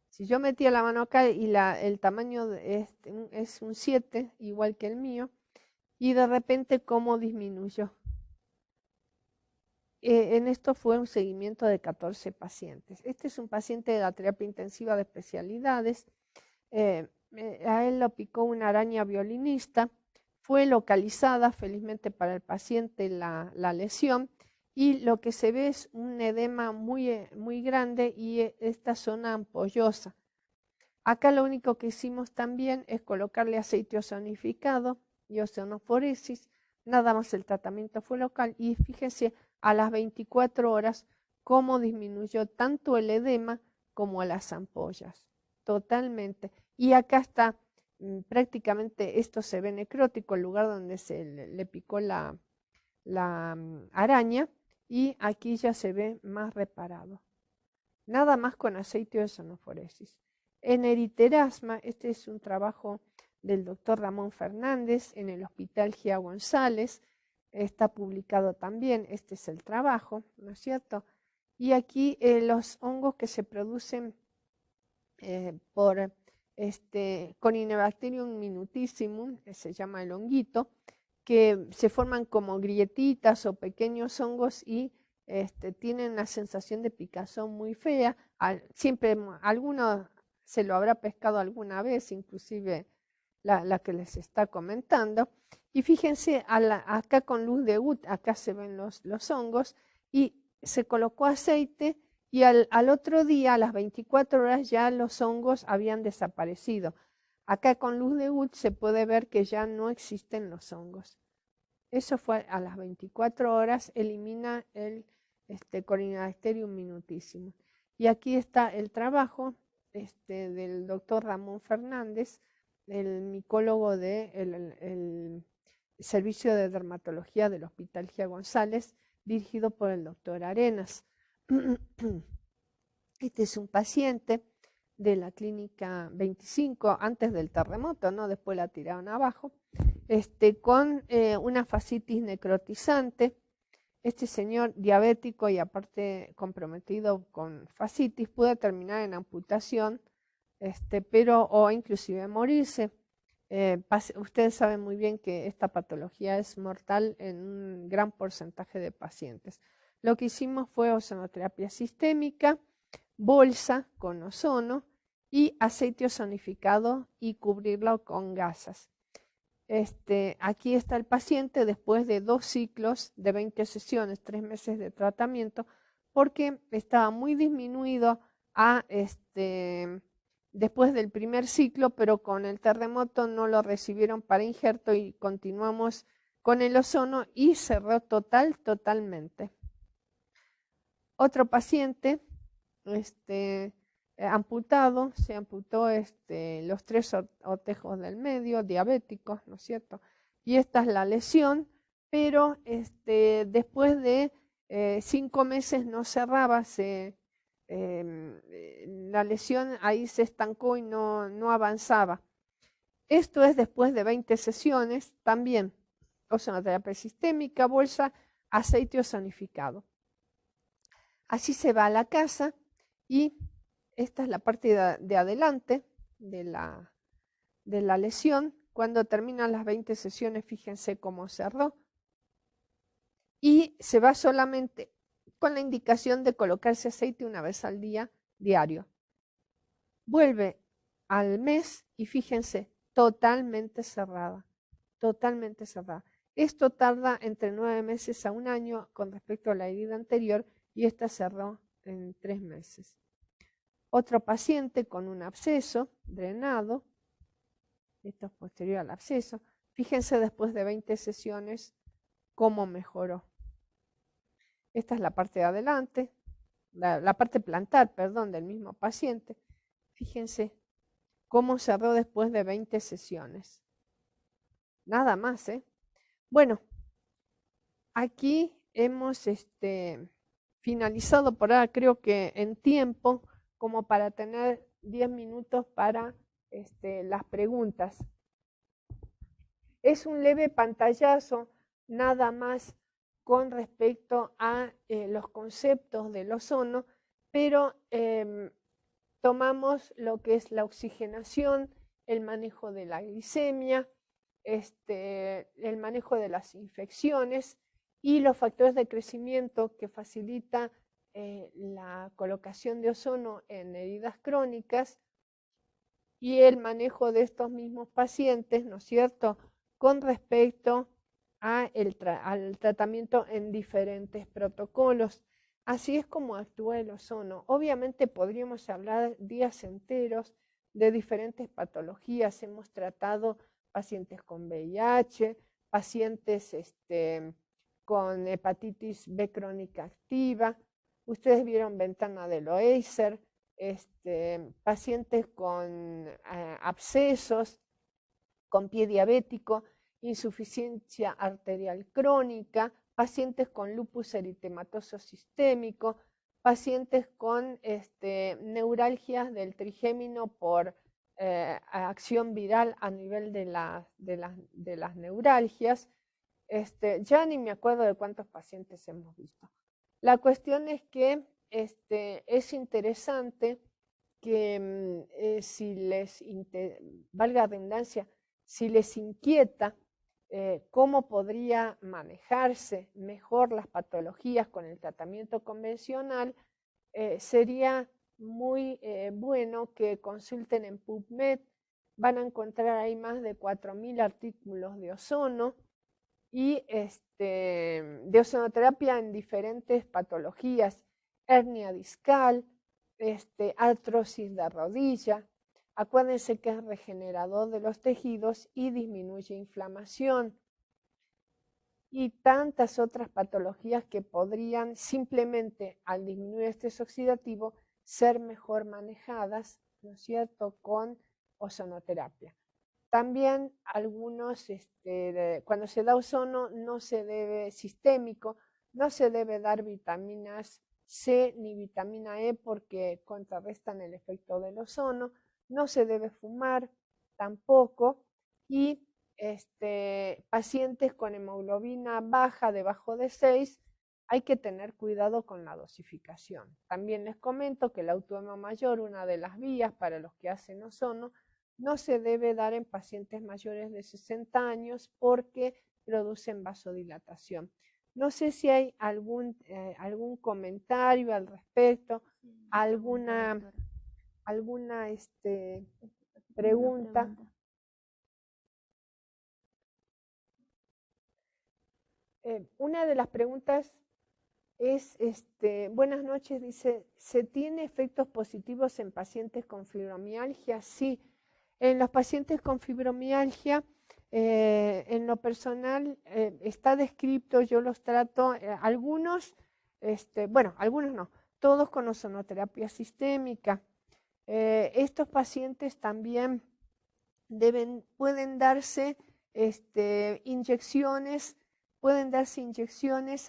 Si yo metía la mano acá y el tamaño es un 7, igual que el mío, y de repente cómo disminuyó. En esto fue un seguimiento de 14 pacientes. Este es un paciente de la terapia intensiva de especialidades. A él lo picó una araña violinista. Fue localizada, felizmente para el paciente, la lesión y lo que se ve es un edema muy grande y esta zona ampollosa. Acá lo único que hicimos también es colocarle aceite ozonificado y ozonoforesis, nada más el tratamiento fue local y fíjense a las 24 horas cómo disminuyó tanto el edema como las ampollas, totalmente. Y acá está prácticamente, esto se ve necrótico, el lugar donde se le picó la araña, y aquí ya se ve más reparado. Nada más con aceite de ozonoforesis. En eriterasma, este es un trabajo del doctor Ramón Fernández en el Hospital Gia González, está publicado también, este es el trabajo, ¿no es cierto? Y aquí los hongos que se producen por Corynebacterium minutissimum, que se llama el honguito, que se forman como grietitas o pequeños hongos y tienen una sensación de picazón muy fea. Siempre alguno se lo habrá pescado alguna vez, inclusive la que les está comentando. Y fíjense, acá con luz de UT, acá se ven los hongos, y se colocó aceite y al otro día, a las 24 horas, ya los hongos habían desaparecido. Acá con luz de UT se puede ver que ya no existen los hongos. Eso fue a las 24 horas, elimina el Corynebacterium minutissimum. Y aquí está el trabajo del doctor Ramón Fernández, el micólogo del Servicio de Dermatología del Hospital Gia González, dirigido por el doctor Arenas. Este es un paciente de la clínica 25 antes del terremoto, ¿no? Después la tiraron abajo, con una fascitis necrotizante. Este señor diabético y aparte comprometido con fascitis puede terminar en amputación, pero o inclusive morirse. Ustedes saben muy bien que esta patología es mortal en un gran porcentaje de pacientes. Lo que hicimos fue ozonoterapia sistémica, bolsa con ozono y aceite ozonificado y cubrirlo con gasas. Aquí está el paciente después de 2 ciclos de 20 sesiones, 3 meses de tratamiento, porque estaba muy disminuido después del primer ciclo, pero con el terremoto no lo recibieron para injerto y continuamos con el ozono y cerró totalmente. Otro paciente amputado, se amputó los 3 otejos del medio, diabéticos, ¿no es cierto? Y esta es la lesión, pero después de 5 meses no cerraba, la lesión ahí se estancó y no avanzaba. Esto es después de 20 sesiones, también ozonoterapia sistémica, bolsa, aceite ozonificado. Así se va a la casa y esta es la parte de adelante de la lesión. Cuando terminan las 20 sesiones, fíjense cómo cerró. Y se va solamente con la indicación de colocarse aceite una vez al día, diario. Vuelve al mes y fíjense, totalmente cerrada, totalmente cerrada. Esto tarda entre 9 meses a 1 año con respecto a la herida anterior y esta cerró en 3 meses. Otro paciente con un absceso drenado, esto es posterior al absceso, fíjense después de 20 sesiones cómo mejoró. Esta es la parte de adelante, la parte plantar, perdón, del mismo paciente. Fíjense cómo cerró después de 20 sesiones. Nada más, ¿eh? Bueno, aquí hemos finalizado por ahora, creo que en tiempo, como para tener 10 minutos para las preguntas. Es un leve pantallazo, nada más con respecto a los conceptos del ozono, pero tomamos lo que es la oxigenación, el manejo de la glicemia, el manejo de las infecciones y los factores de crecimiento que facilita la colocación de ozono en heridas crónicas y el manejo de estos mismos pacientes, ¿no es cierto?, con respecto al tratamiento en diferentes protocolos. Así es como actúa el ozono. Obviamente podríamos hablar días enteros de diferentes patologías. Hemos tratado pacientes con VIH, pacientes con hepatitis B crónica activa. Ustedes vieron ventana de Loeiser, pacientes con abscesos, con pie diabético, insuficiencia arterial crónica, pacientes con lupus eritematoso sistémico, pacientes con neuralgias del trigémino por acción viral a nivel de las neuralgias. Ya ni me acuerdo de cuántos pacientes hemos visto. La cuestión es que es interesante que si les, valga la redundancia, si les inquieta cómo podría manejarse mejor las patologías con el tratamiento convencional, sería muy bueno que consulten en PubMed. Van a encontrar ahí más de 4.000 artículos de ozono y de ozonoterapia en diferentes patologías, hernia discal, artrosis de rodilla. Acuérdense que es regenerador de los tejidos y disminuye inflamación. Y tantas otras patologías que podrían simplemente, al disminuir estrés oxidativo, ser mejor manejadas, ¿no es cierto?, con ozonoterapia. También algunos, cuando se da ozono, no se debe, sistémico, no se debe dar vitaminas C ni vitamina E porque contrarrestan el efecto del ozono. No se debe fumar tampoco, y pacientes con hemoglobina baja, debajo de 6, hay que tener cuidado con la dosificación. También les comento que el autoema mayor, una de las vías para los que hacen ozono, no se debe dar en pacientes mayores de 60 años porque producen vasodilatación. No sé si hay algún comentario al respecto, alguna pregunta. Una de las preguntas es, buenas noches, dice, ¿se tiene efectos positivos en pacientes con fibromialgia? Sí, en los pacientes con fibromialgia, en lo personal, está descrito, yo los trato, algunos, bueno, algunos no, todos con ozonoterapia sistémica. Estos pacientes también pueden darse inyecciones,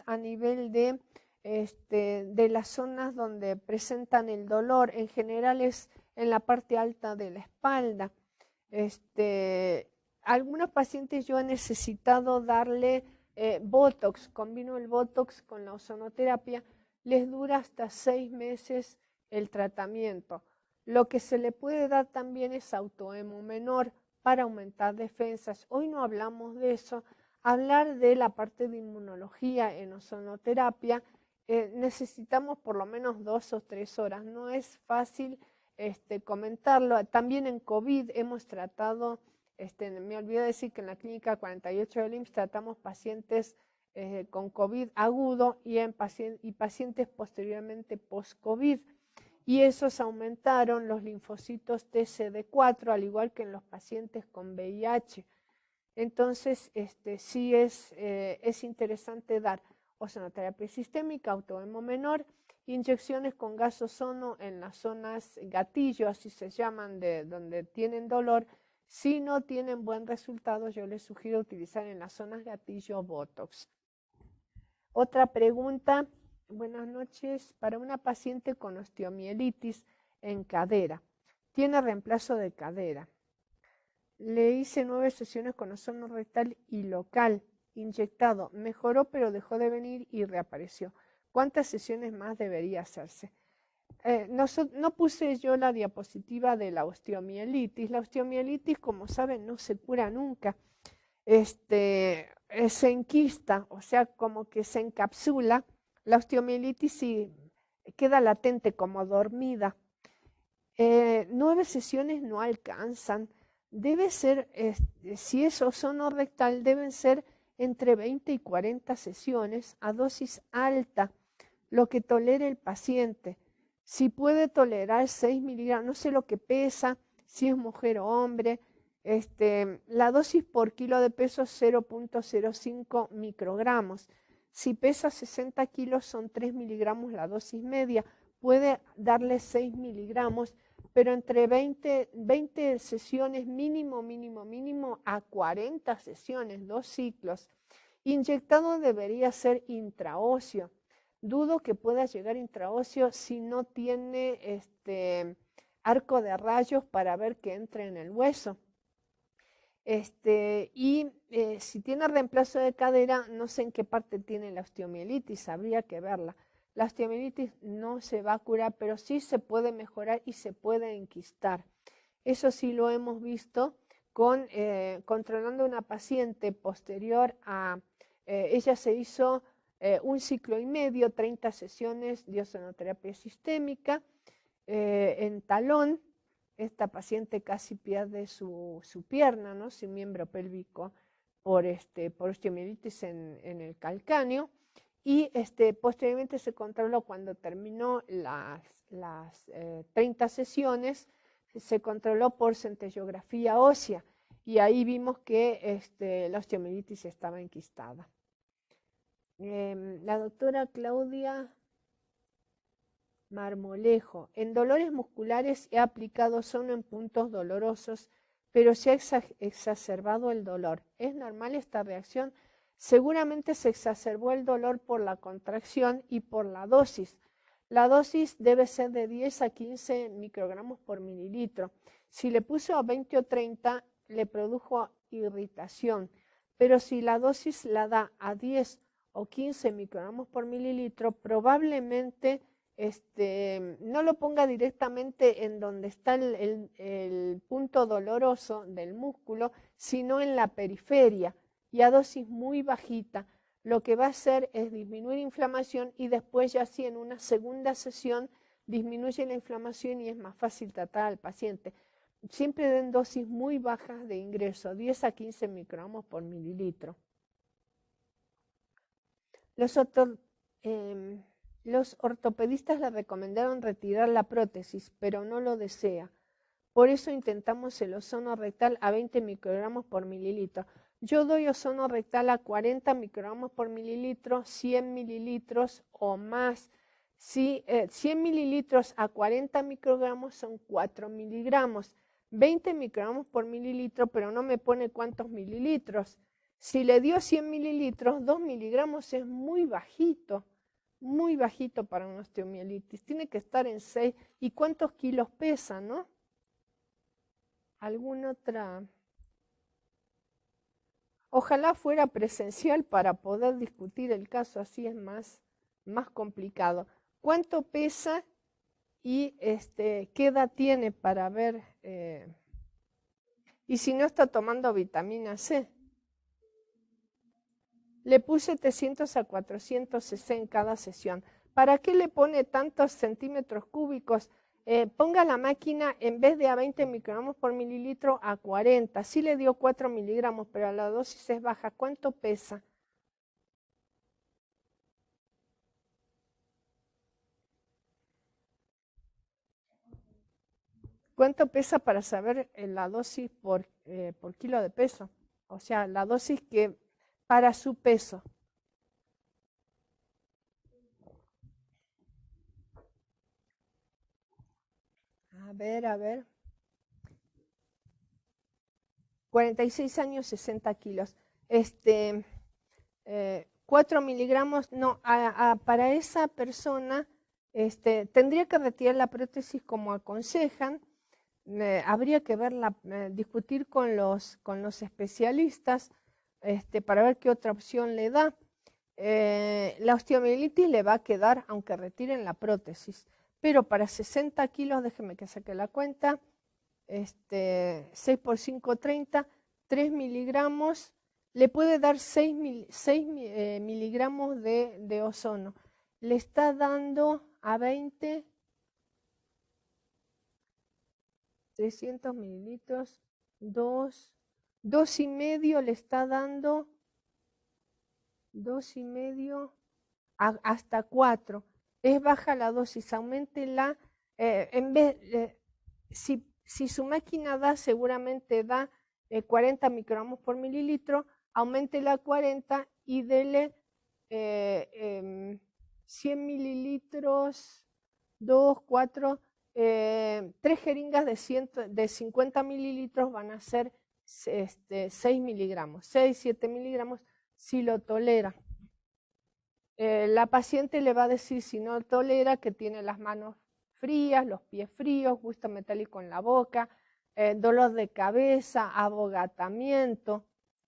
a nivel de las zonas donde presentan el dolor. En general es en la parte alta de la espalda. Algunos pacientes yo he necesitado darle Botox, combino el Botox con la ozonoterapia, les dura hasta 6 meses el tratamiento. Lo que se le puede dar también es autohemo menor para aumentar defensas. Hoy no hablamos de eso. Hablar de la parte de inmunología en ozonoterapia, necesitamos por lo menos 2 o 3 horas. No es fácil comentarlo. También en COVID hemos tratado, me olvidé decir que en la clínica 48 del IMSS tratamos pacientes con COVID agudo y pacientes posteriormente post-COVID. Y esos aumentaron los linfocitos TCD4, al igual que en los pacientes con VIH. Entonces, sí es interesante dar ozonoterapia sistémica, autohemo menor, inyecciones con gas ozono en las zonas gatillo, así se llaman, de donde tienen dolor. Si no tienen buen resultado, yo les sugiero utilizar en las zonas gatillo Botox. Otra pregunta. Buenas noches. Para una paciente con osteomielitis en cadera, tiene reemplazo de cadera. Le hice 9 sesiones con ozono rectal y local, inyectado. Mejoró, pero dejó de venir y reapareció. ¿Cuántas sesiones más debería hacerse? No puse yo la diapositiva de la osteomielitis. La osteomielitis, como saben, no se cura nunca. Se enquista, o sea, como que se encapsula. La osteomielitis sí queda latente, como dormida. 9 sesiones no alcanzan. Debe ser, si es ozono rectal, deben ser entre 20 y 40 sesiones a dosis alta, lo que tolere el paciente. Si puede tolerar 6 miligramos, no sé lo que pesa, si es mujer o hombre. La dosis por kilo de peso es 0.05 microgramos. Si pesa 60 kilos son 3 miligramos la dosis media. Puede darle 6 miligramos, pero entre 20 sesiones mínimo a 40 sesiones, 2 ciclos. Inyectado debería ser intraóseo. Dudo que pueda llegar intraóseo si no tiene arco de rayos para ver que entre en el hueso. Si tiene reemplazo de cadera, no sé en qué parte tiene la osteomielitis, habría que verla. La osteomielitis no se va a curar, pero sí se puede mejorar y se puede enquistar. Eso sí lo hemos visto controlando una paciente posterior a, ella se hizo 1 ciclo y medio, 30 sesiones de ozonoterapia sistémica en talón. Esta paciente casi pierde su pierna, ¿no? Su miembro pélvico por osteomielitis en el calcáneo. Y posteriormente se controló cuando terminó las 30 sesiones, se controló por centellografía ósea y ahí vimos que la osteomielitis estaba enquistada. La doctora Claudia Marmolejo, en dolores musculares he aplicado ozono en puntos dolorosos, pero se ha exacerbado el dolor. ¿Es normal esta reacción? Seguramente se exacerbó el dolor por la contracción y por la dosis. La dosis debe ser de 10 a 15 microgramos por mililitro. Si le puso a 20 o 30, le produjo irritación, pero si la dosis la da a 10 o 15 microgramos por mililitro, probablemente no lo ponga directamente en donde está el punto doloroso del músculo, sino en la periferia y a dosis muy bajita. Lo que va a hacer es disminuir inflamación y después ya sí en una segunda sesión disminuye la inflamación y es más fácil tratar al paciente. Siempre den dosis muy bajas de ingreso, 10 a 15 microgramos por mililitro. Los ortopedistas le recomendaron retirar la prótesis, pero no lo desea. Por eso intentamos el ozono rectal a 20 microgramos por mililitro. Yo doy ozono rectal a 40 microgramos por mililitro, 100 mililitros o más. Si 100 mililitros a 40 microgramos son 4 miligramos. 20 microgramos por mililitro, pero no me pone cuántos mililitros. Si le dio 100 mililitros, 2 miligramos es muy bajito para una osteomielitis. Tiene que estar en 6. ¿Y cuántos kilos pesa, no? ¿Alguna otra? Ojalá fuera presencial para poder discutir el caso, así es más complicado. ¿Cuánto pesa y qué edad tiene para ver? Y si no está tomando vitamina C. Le puse 300 a 400 cc en cada sesión. ¿Para qué le pone tantos centímetros cúbicos? Ponga la máquina en vez de a 20 microgramos por mililitro a 40. Sí le dio 4 miligramos, pero la dosis es baja. ¿Cuánto pesa? ¿Cuánto pesa para saber la dosis por kilo de peso? O sea, la dosis que para su peso. A ver. 46 años, 60 kilos. 4 miligramos, no, para esa persona tendría que retirar la prótesis como aconsejan. Habría que discutir con los especialistas para ver qué otra opción le da. La osteomielitis le va a quedar aunque retiren la prótesis, pero para 60 kilos, déjeme que saque la cuenta, 6 por 5, 30, 3 miligramos, le puede dar 6 miligramos de ozono. Le está dando a 20, 300 mililitros, 2,5 le está dando 2,5 hasta 4. Es baja la dosis, auméntela. Si su máquina da, seguramente da 40 microgramos por mililitro, auméntela a 40 y dele 100 mililitros, 2, 4, 3 jeringas de 50 mililitros van a ser 6 miligramos, 6, 7 miligramos si lo tolera. La paciente le va a decir, si no tolera, que tiene las manos frías, los pies fríos, gusto metálico en la boca, dolor de cabeza, abogatamiento.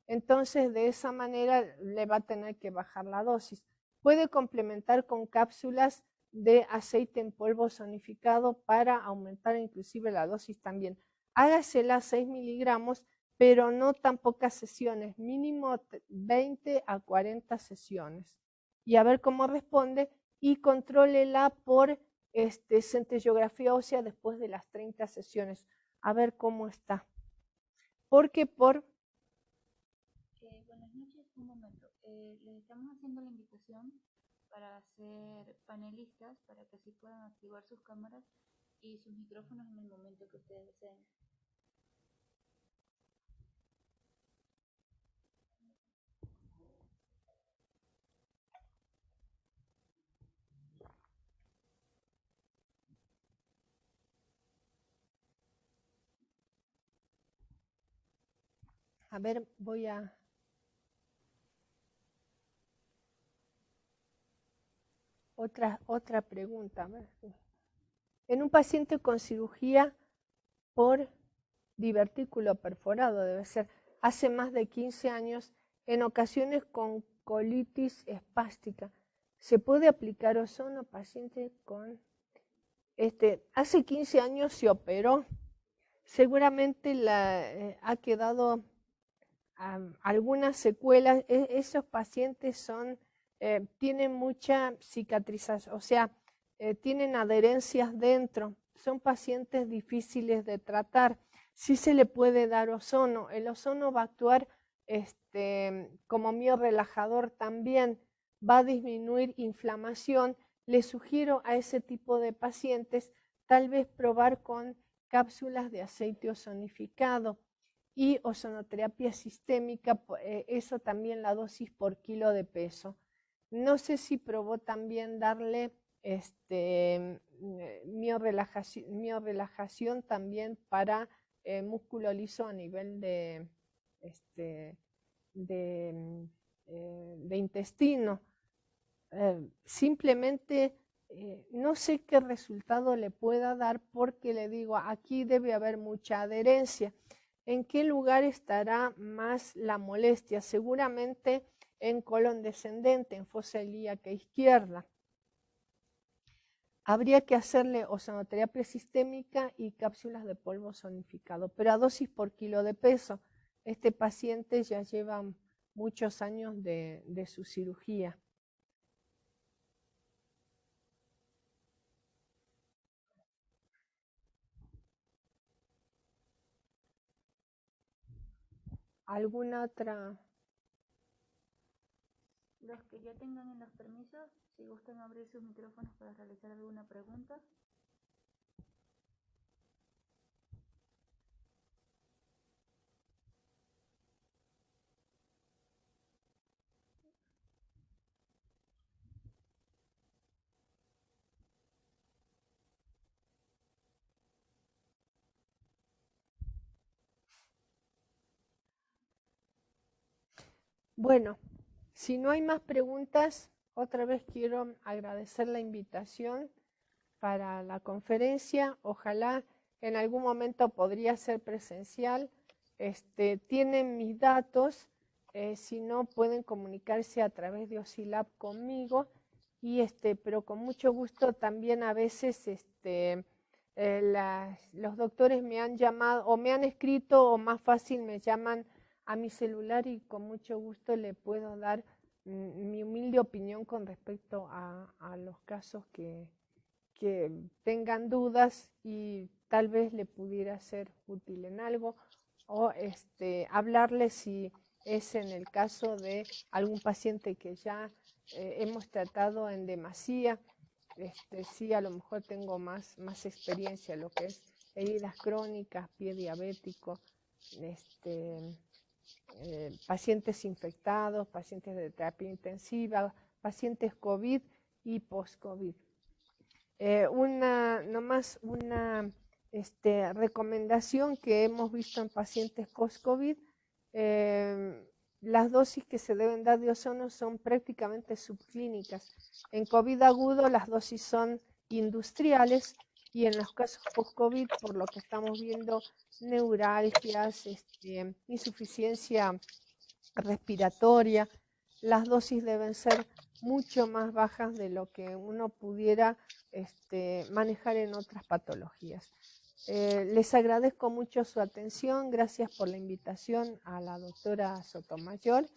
Entonces, de esa manera le va a tener que bajar la dosis. Puede complementar con cápsulas de aceite en polvo sonificado para aumentar inclusive la dosis también. Hágasela 6 miligramos, pero no tan pocas sesiones, mínimo 20 a 40 sesiones. Y a ver cómo responde y contrólela por centellografía ósea después de las 30 sesiones. A ver cómo está. Porque por... Buenas noches, un momento. Les estamos haciendo la invitación para ser panelistas, para que así puedan activar sus cámaras y sus micrófonos en el momento que ustedes deseen. A ver, voy a... Otra pregunta. A ver. En un paciente con cirugía por divertículo perforado, debe ser, hace más de 15 años, en ocasiones con colitis espástica, ¿se puede aplicar ozono? Paciente con... hace 15 años se operó, seguramente ha quedado algunas secuelas. Esos pacientes tienen mucha cicatrización, o sea, tienen adherencias dentro, son pacientes difíciles de tratar. Sí se le puede dar ozono, el ozono va a actuar como miorrelajador también, va a disminuir inflamación. Le sugiero a ese tipo de pacientes tal vez probar con cápsulas de aceite ozonificado y ozonoterapia sistémica, eso también la dosis por kilo de peso. No sé si probó también darle miorrelajación también para músculo liso a nivel de intestino. Simplemente no sé qué resultado le pueda dar porque le digo, aquí debe haber mucha adherencia. ¿En qué lugar estará más la molestia? Seguramente en colon descendente, en fosa ilíaca izquierda. Habría que hacerle ozonoterapia sistémica y cápsulas de polvo sonificado, pero a dosis por kilo de peso. Este paciente ya lleva muchos años de su cirugía. ¿Alguna otra? Los que ya tengan en los permisos, si gustan abrir sus micrófonos para realizar alguna pregunta. Bueno, si no hay más preguntas, otra vez quiero agradecer la invitación para la conferencia. Ojalá en algún momento podría ser presencial. Tienen mis datos, si no pueden comunicarse a través de OSILAB conmigo, pero con mucho gusto también a veces los doctores me han llamado o me han escrito o más fácil me llaman a mi celular y con mucho gusto le puedo dar mi humilde opinión con respecto a los casos que tengan dudas y tal vez le pudiera ser útil en algo o hablarles si es en el caso de algún paciente que ya hemos tratado en demasía. Sí, a lo mejor tengo más experiencia en lo que es heridas crónicas, pie diabético, pacientes infectados, pacientes de terapia intensiva, pacientes COVID y post-COVID. Nomás una recomendación que hemos visto en pacientes post-COVID, las dosis que se deben dar de ozono son prácticamente subclínicas. En COVID agudo las dosis son industriales y en los casos post-COVID, por lo que estamos viendo, neuralgias, insuficiencia respiratoria, las dosis deben ser mucho más bajas de lo que uno pudiera manejar en otras patologías. Les agradezco mucho su atención, gracias por la invitación a la doctora Sotomayor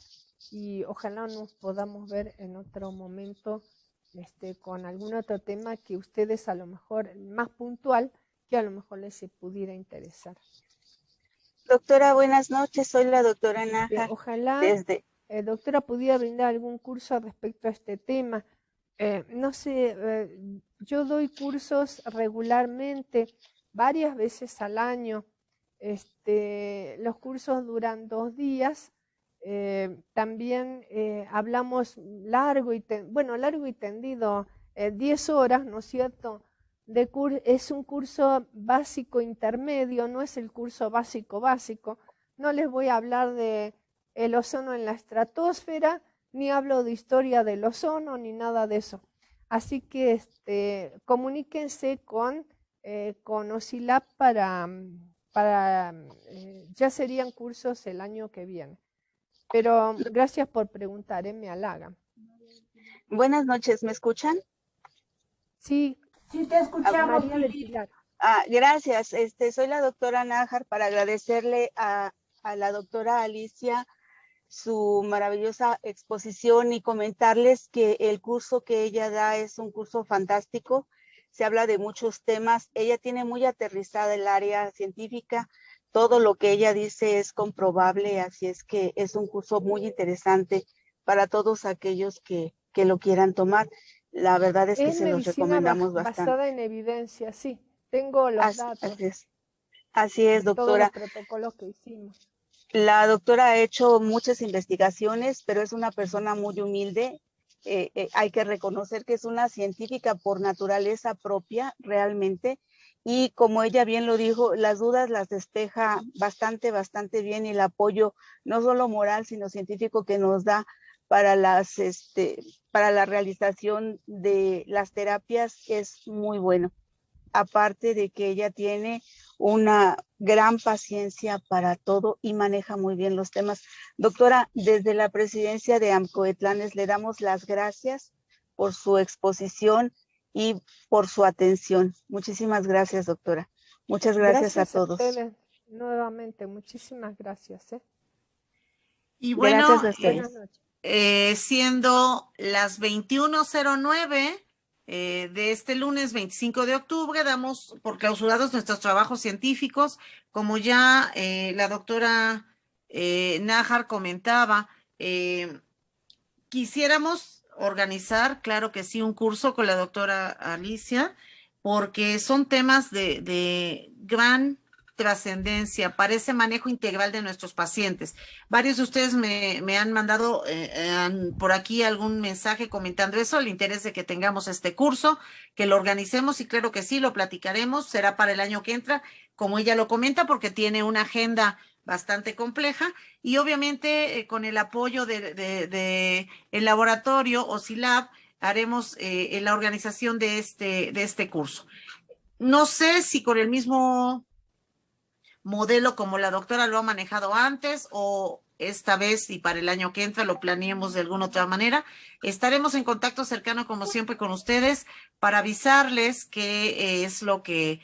y ojalá nos podamos ver en otro momento con algún otro tema que ustedes a lo mejor más puntual, que a lo mejor les pudiera interesar. Doctora, buenas noches, soy la doctora Nájar. Ojalá, doctora, pudiera brindar algún curso respecto a este tema. No sé, yo doy cursos regularmente, varias veces al año. Los cursos duran 2 días. También hablamos largo y tendido, 10 horas, ¿no es cierto? Es un curso básico intermedio, no es el curso básico. No les voy a hablar de el ozono en la estratosfera, ni hablo de historia del ozono, ni nada de eso. Así que comuníquense con OSILAP para ya serían cursos el año que viene. Pero gracias por preguntar, me halaga. Buenas noches, ¿me escuchan? Sí. Sí, te escuchamos, María del Pilar. Gracias, soy la doctora Nájar para agradecerle a la doctora Alicia su maravillosa exposición y comentarles que el curso que ella da es un curso fantástico. Se habla de muchos temas. Ella tiene muy aterrizada el área científica. Todo lo que ella dice es comprobable, así es que es un curso muy interesante para todos aquellos que lo quieran tomar. La verdad es que se los recomendamos bastante. Basada en evidencia, sí. Tengo los datos. Así es, doctora. Todos los protocolos que hicimos. La doctora ha hecho muchas investigaciones, pero es una persona muy humilde. Hay que reconocer que es una científica por naturaleza propia, realmente. Y como ella bien lo dijo, las dudas las despeja bastante bien, y el apoyo, no solo moral, sino científico que nos da para la realización de las terapias es muy bueno. Aparte de que ella tiene una gran paciencia para todo y maneja muy bien los temas. Doctora, desde la presidencia de AMCOETLANES le damos las gracias por su exposición y por su atención. Muchísimas gracias, doctora. Muchas gracias a todos. A ustedes, nuevamente, muchísimas gracias. Y bueno, gracias a ustedes. Buenas noches. Siendo las 21:09 de este lunes 25 de octubre, damos por clausurados nuestros trabajos científicos. Como ya la doctora Nájar comentaba, quisiéramos organizar, claro que sí, un curso con la doctora Alicia, porque son temas de gran trascendencia para ese manejo integral de nuestros pacientes. Varios de ustedes me han mandado por aquí algún mensaje comentando eso, el interés de que tengamos este curso, que lo organicemos, y claro que sí, lo platicaremos, será para el año que entra, como ella lo comenta, porque tiene una agenda bastante compleja, y obviamente con el apoyo de el laboratorio OSILAP haremos la organización de este curso. No sé si con el mismo modelo como la doctora lo ha manejado antes, o esta vez y para el año que entra lo planeemos de alguna otra manera. Estaremos en contacto cercano como siempre con ustedes para avisarles qué es lo que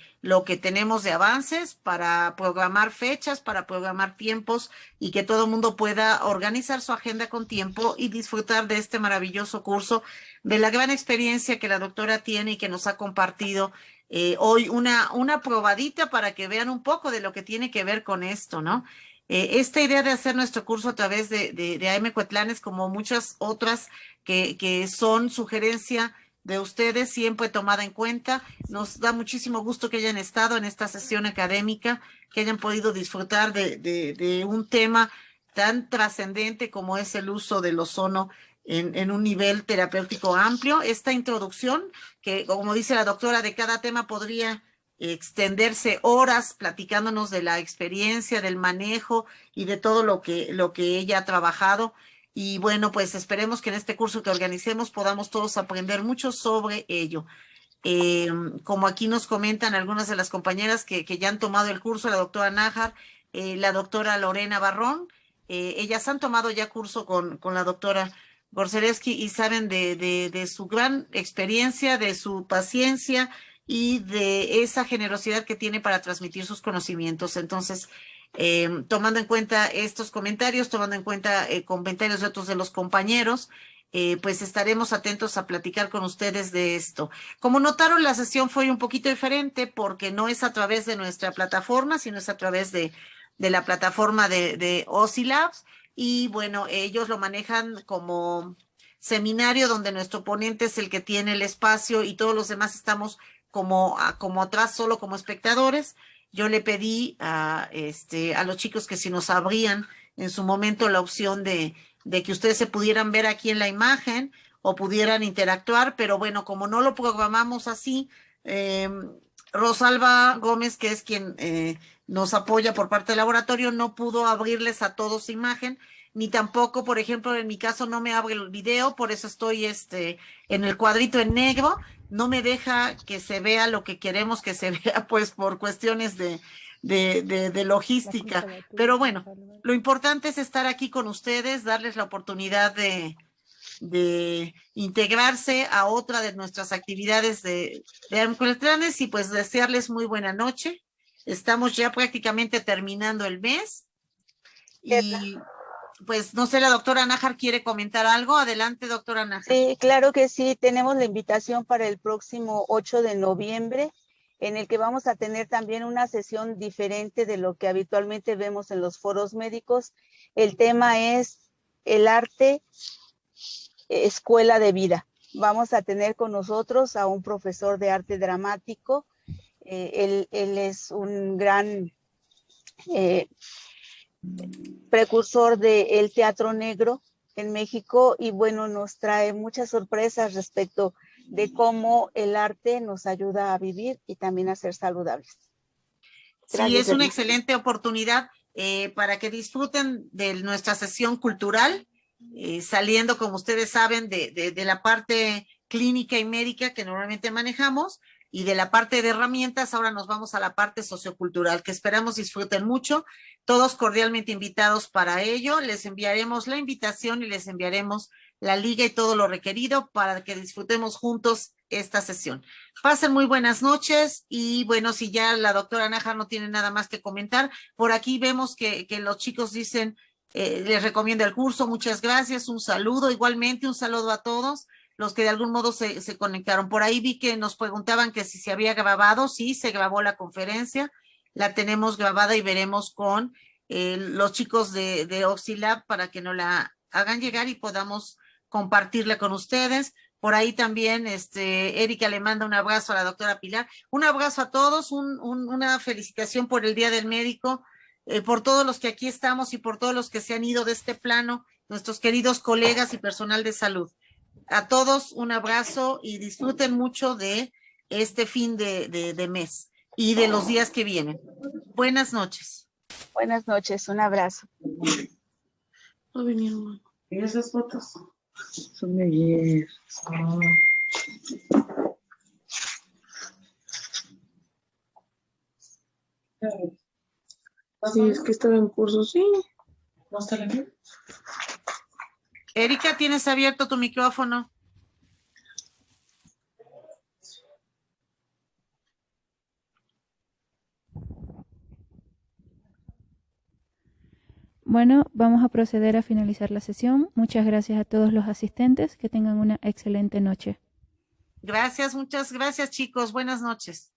tenemos de avances, para programar fechas, para programar tiempos, y que todo el mundo pueda organizar su agenda con tiempo y disfrutar de este maravilloso curso, de la gran experiencia que la doctora tiene y que nos ha compartido hoy, una probadita para que vean un poco de lo que tiene que ver con esto, ¿no? Esta idea de hacer nuestro curso a través de AM Cuetlanes, como muchas otras que son sugerencia de ustedes, siempre tomada en cuenta. Nos da muchísimo gusto que hayan estado en esta sesión académica, que hayan podido disfrutar de un tema tan trascendente como es el uso del ozono en un nivel terapéutico amplio. Esta introducción, que como dice la doctora, de cada tema podría extenderse horas platicándonos de la experiencia, del manejo y de todo lo que ella ha trabajado. Y bueno, pues esperemos que en este curso que organicemos podamos todos aprender mucho sobre ello. Como aquí nos comentan algunas de las compañeras que ya han tomado el curso, la doctora Nájar, la doctora Lorena Barrón, ellas han tomado ya curso con la doctora Gorzelewski y saben de su gran experiencia, de su paciencia y de esa generosidad que tiene para transmitir sus conocimientos. Entonces, tomando en cuenta estos comentarios, tomando en cuenta comentarios de otros de los compañeros, pues estaremos atentos a platicar con ustedes de esto. Como notaron, la sesión fue un poquito diferente porque no es a través de nuestra plataforma, sino es a través de la plataforma de OSI Labs. Y bueno, ellos lo manejan como seminario donde nuestro ponente es el que tiene el espacio y todos los demás estamos como atrás, solo como espectadores. Yo le pedí a los chicos que si nos abrían en su momento la opción de que ustedes se pudieran ver aquí en la imagen o pudieran interactuar, pero bueno, como no lo programamos así, Rosalba Gómez, que es quien nos apoya por parte del laboratorio, no pudo abrirles a todos imagen, ni tampoco, por ejemplo, en mi caso no me abre el video, por eso estoy en el cuadrito en negro, no me deja que se vea lo que queremos que se vea, pues por cuestiones de logística. Pero bueno, lo importante es estar aquí con ustedes, darles la oportunidad de integrarse a otra de nuestras actividades de Cuetlanes y pues desearles muy buena noche. Estamos ya prácticamente terminando el mes y pues no sé, la doctora Nájar quiere comentar algo. Adelante, doctora Nájar. Sí, claro que sí. Tenemos la invitación para el próximo 8 de noviembre, en el que vamos a tener también una sesión diferente de lo que habitualmente vemos en los foros médicos. El tema es el arte, escuela de vida. Vamos a tener con nosotros a un profesor de arte dramático. Él es un gran precursor del teatro negro en México y bueno, nos trae muchas sorpresas respecto de cómo el arte nos ayuda a vivir y también a ser saludables. Sí, es una excelente oportunidad para que disfruten de nuestra sesión cultural, saliendo, como ustedes saben, de la parte clínica y médica que normalmente manejamos y de la parte de herramientas. Ahora nos vamos a la parte sociocultural, que esperamos disfruten mucho. Todos cordialmente invitados para ello. Les enviaremos la invitación y les enviaremos la liga y todo lo requerido para que disfrutemos juntos esta sesión. Pasen muy buenas noches y bueno, si ya la doctora Nájar no tiene nada más que comentar, por aquí vemos que los chicos dicen, les recomiendo el curso, muchas gracias, un saludo, igualmente un saludo a todos los que de algún modo se conectaron. Por ahí vi que nos preguntaban que si se había grabado. Sí, se grabó la conferencia, la tenemos grabada y veremos con los chicos de OSI Lab para que nos la hagan llegar y podamos compartirla con ustedes. Por ahí también Erika le manda un abrazo a la doctora Pilar. Un abrazo a todos, una felicitación por el Día del Médico, por todos los que aquí estamos y por todos los que se han ido de este plano, nuestros queridos colegas y personal de salud. A todos un abrazo y disfruten mucho de este fin de mes y de los días que vienen. Buenas noches. Buenas noches, un abrazo. No vinieron. ¿Y esas fotos? Son de ayer. Sí, es que estaba en curso, sí. ¿No está la mía? Erika, ¿tienes abierto tu micrófono? Bueno, vamos a proceder a finalizar la sesión. Muchas gracias a todos los asistentes. Que tengan una excelente noche. Gracias, muchas gracias, chicos. Buenas noches.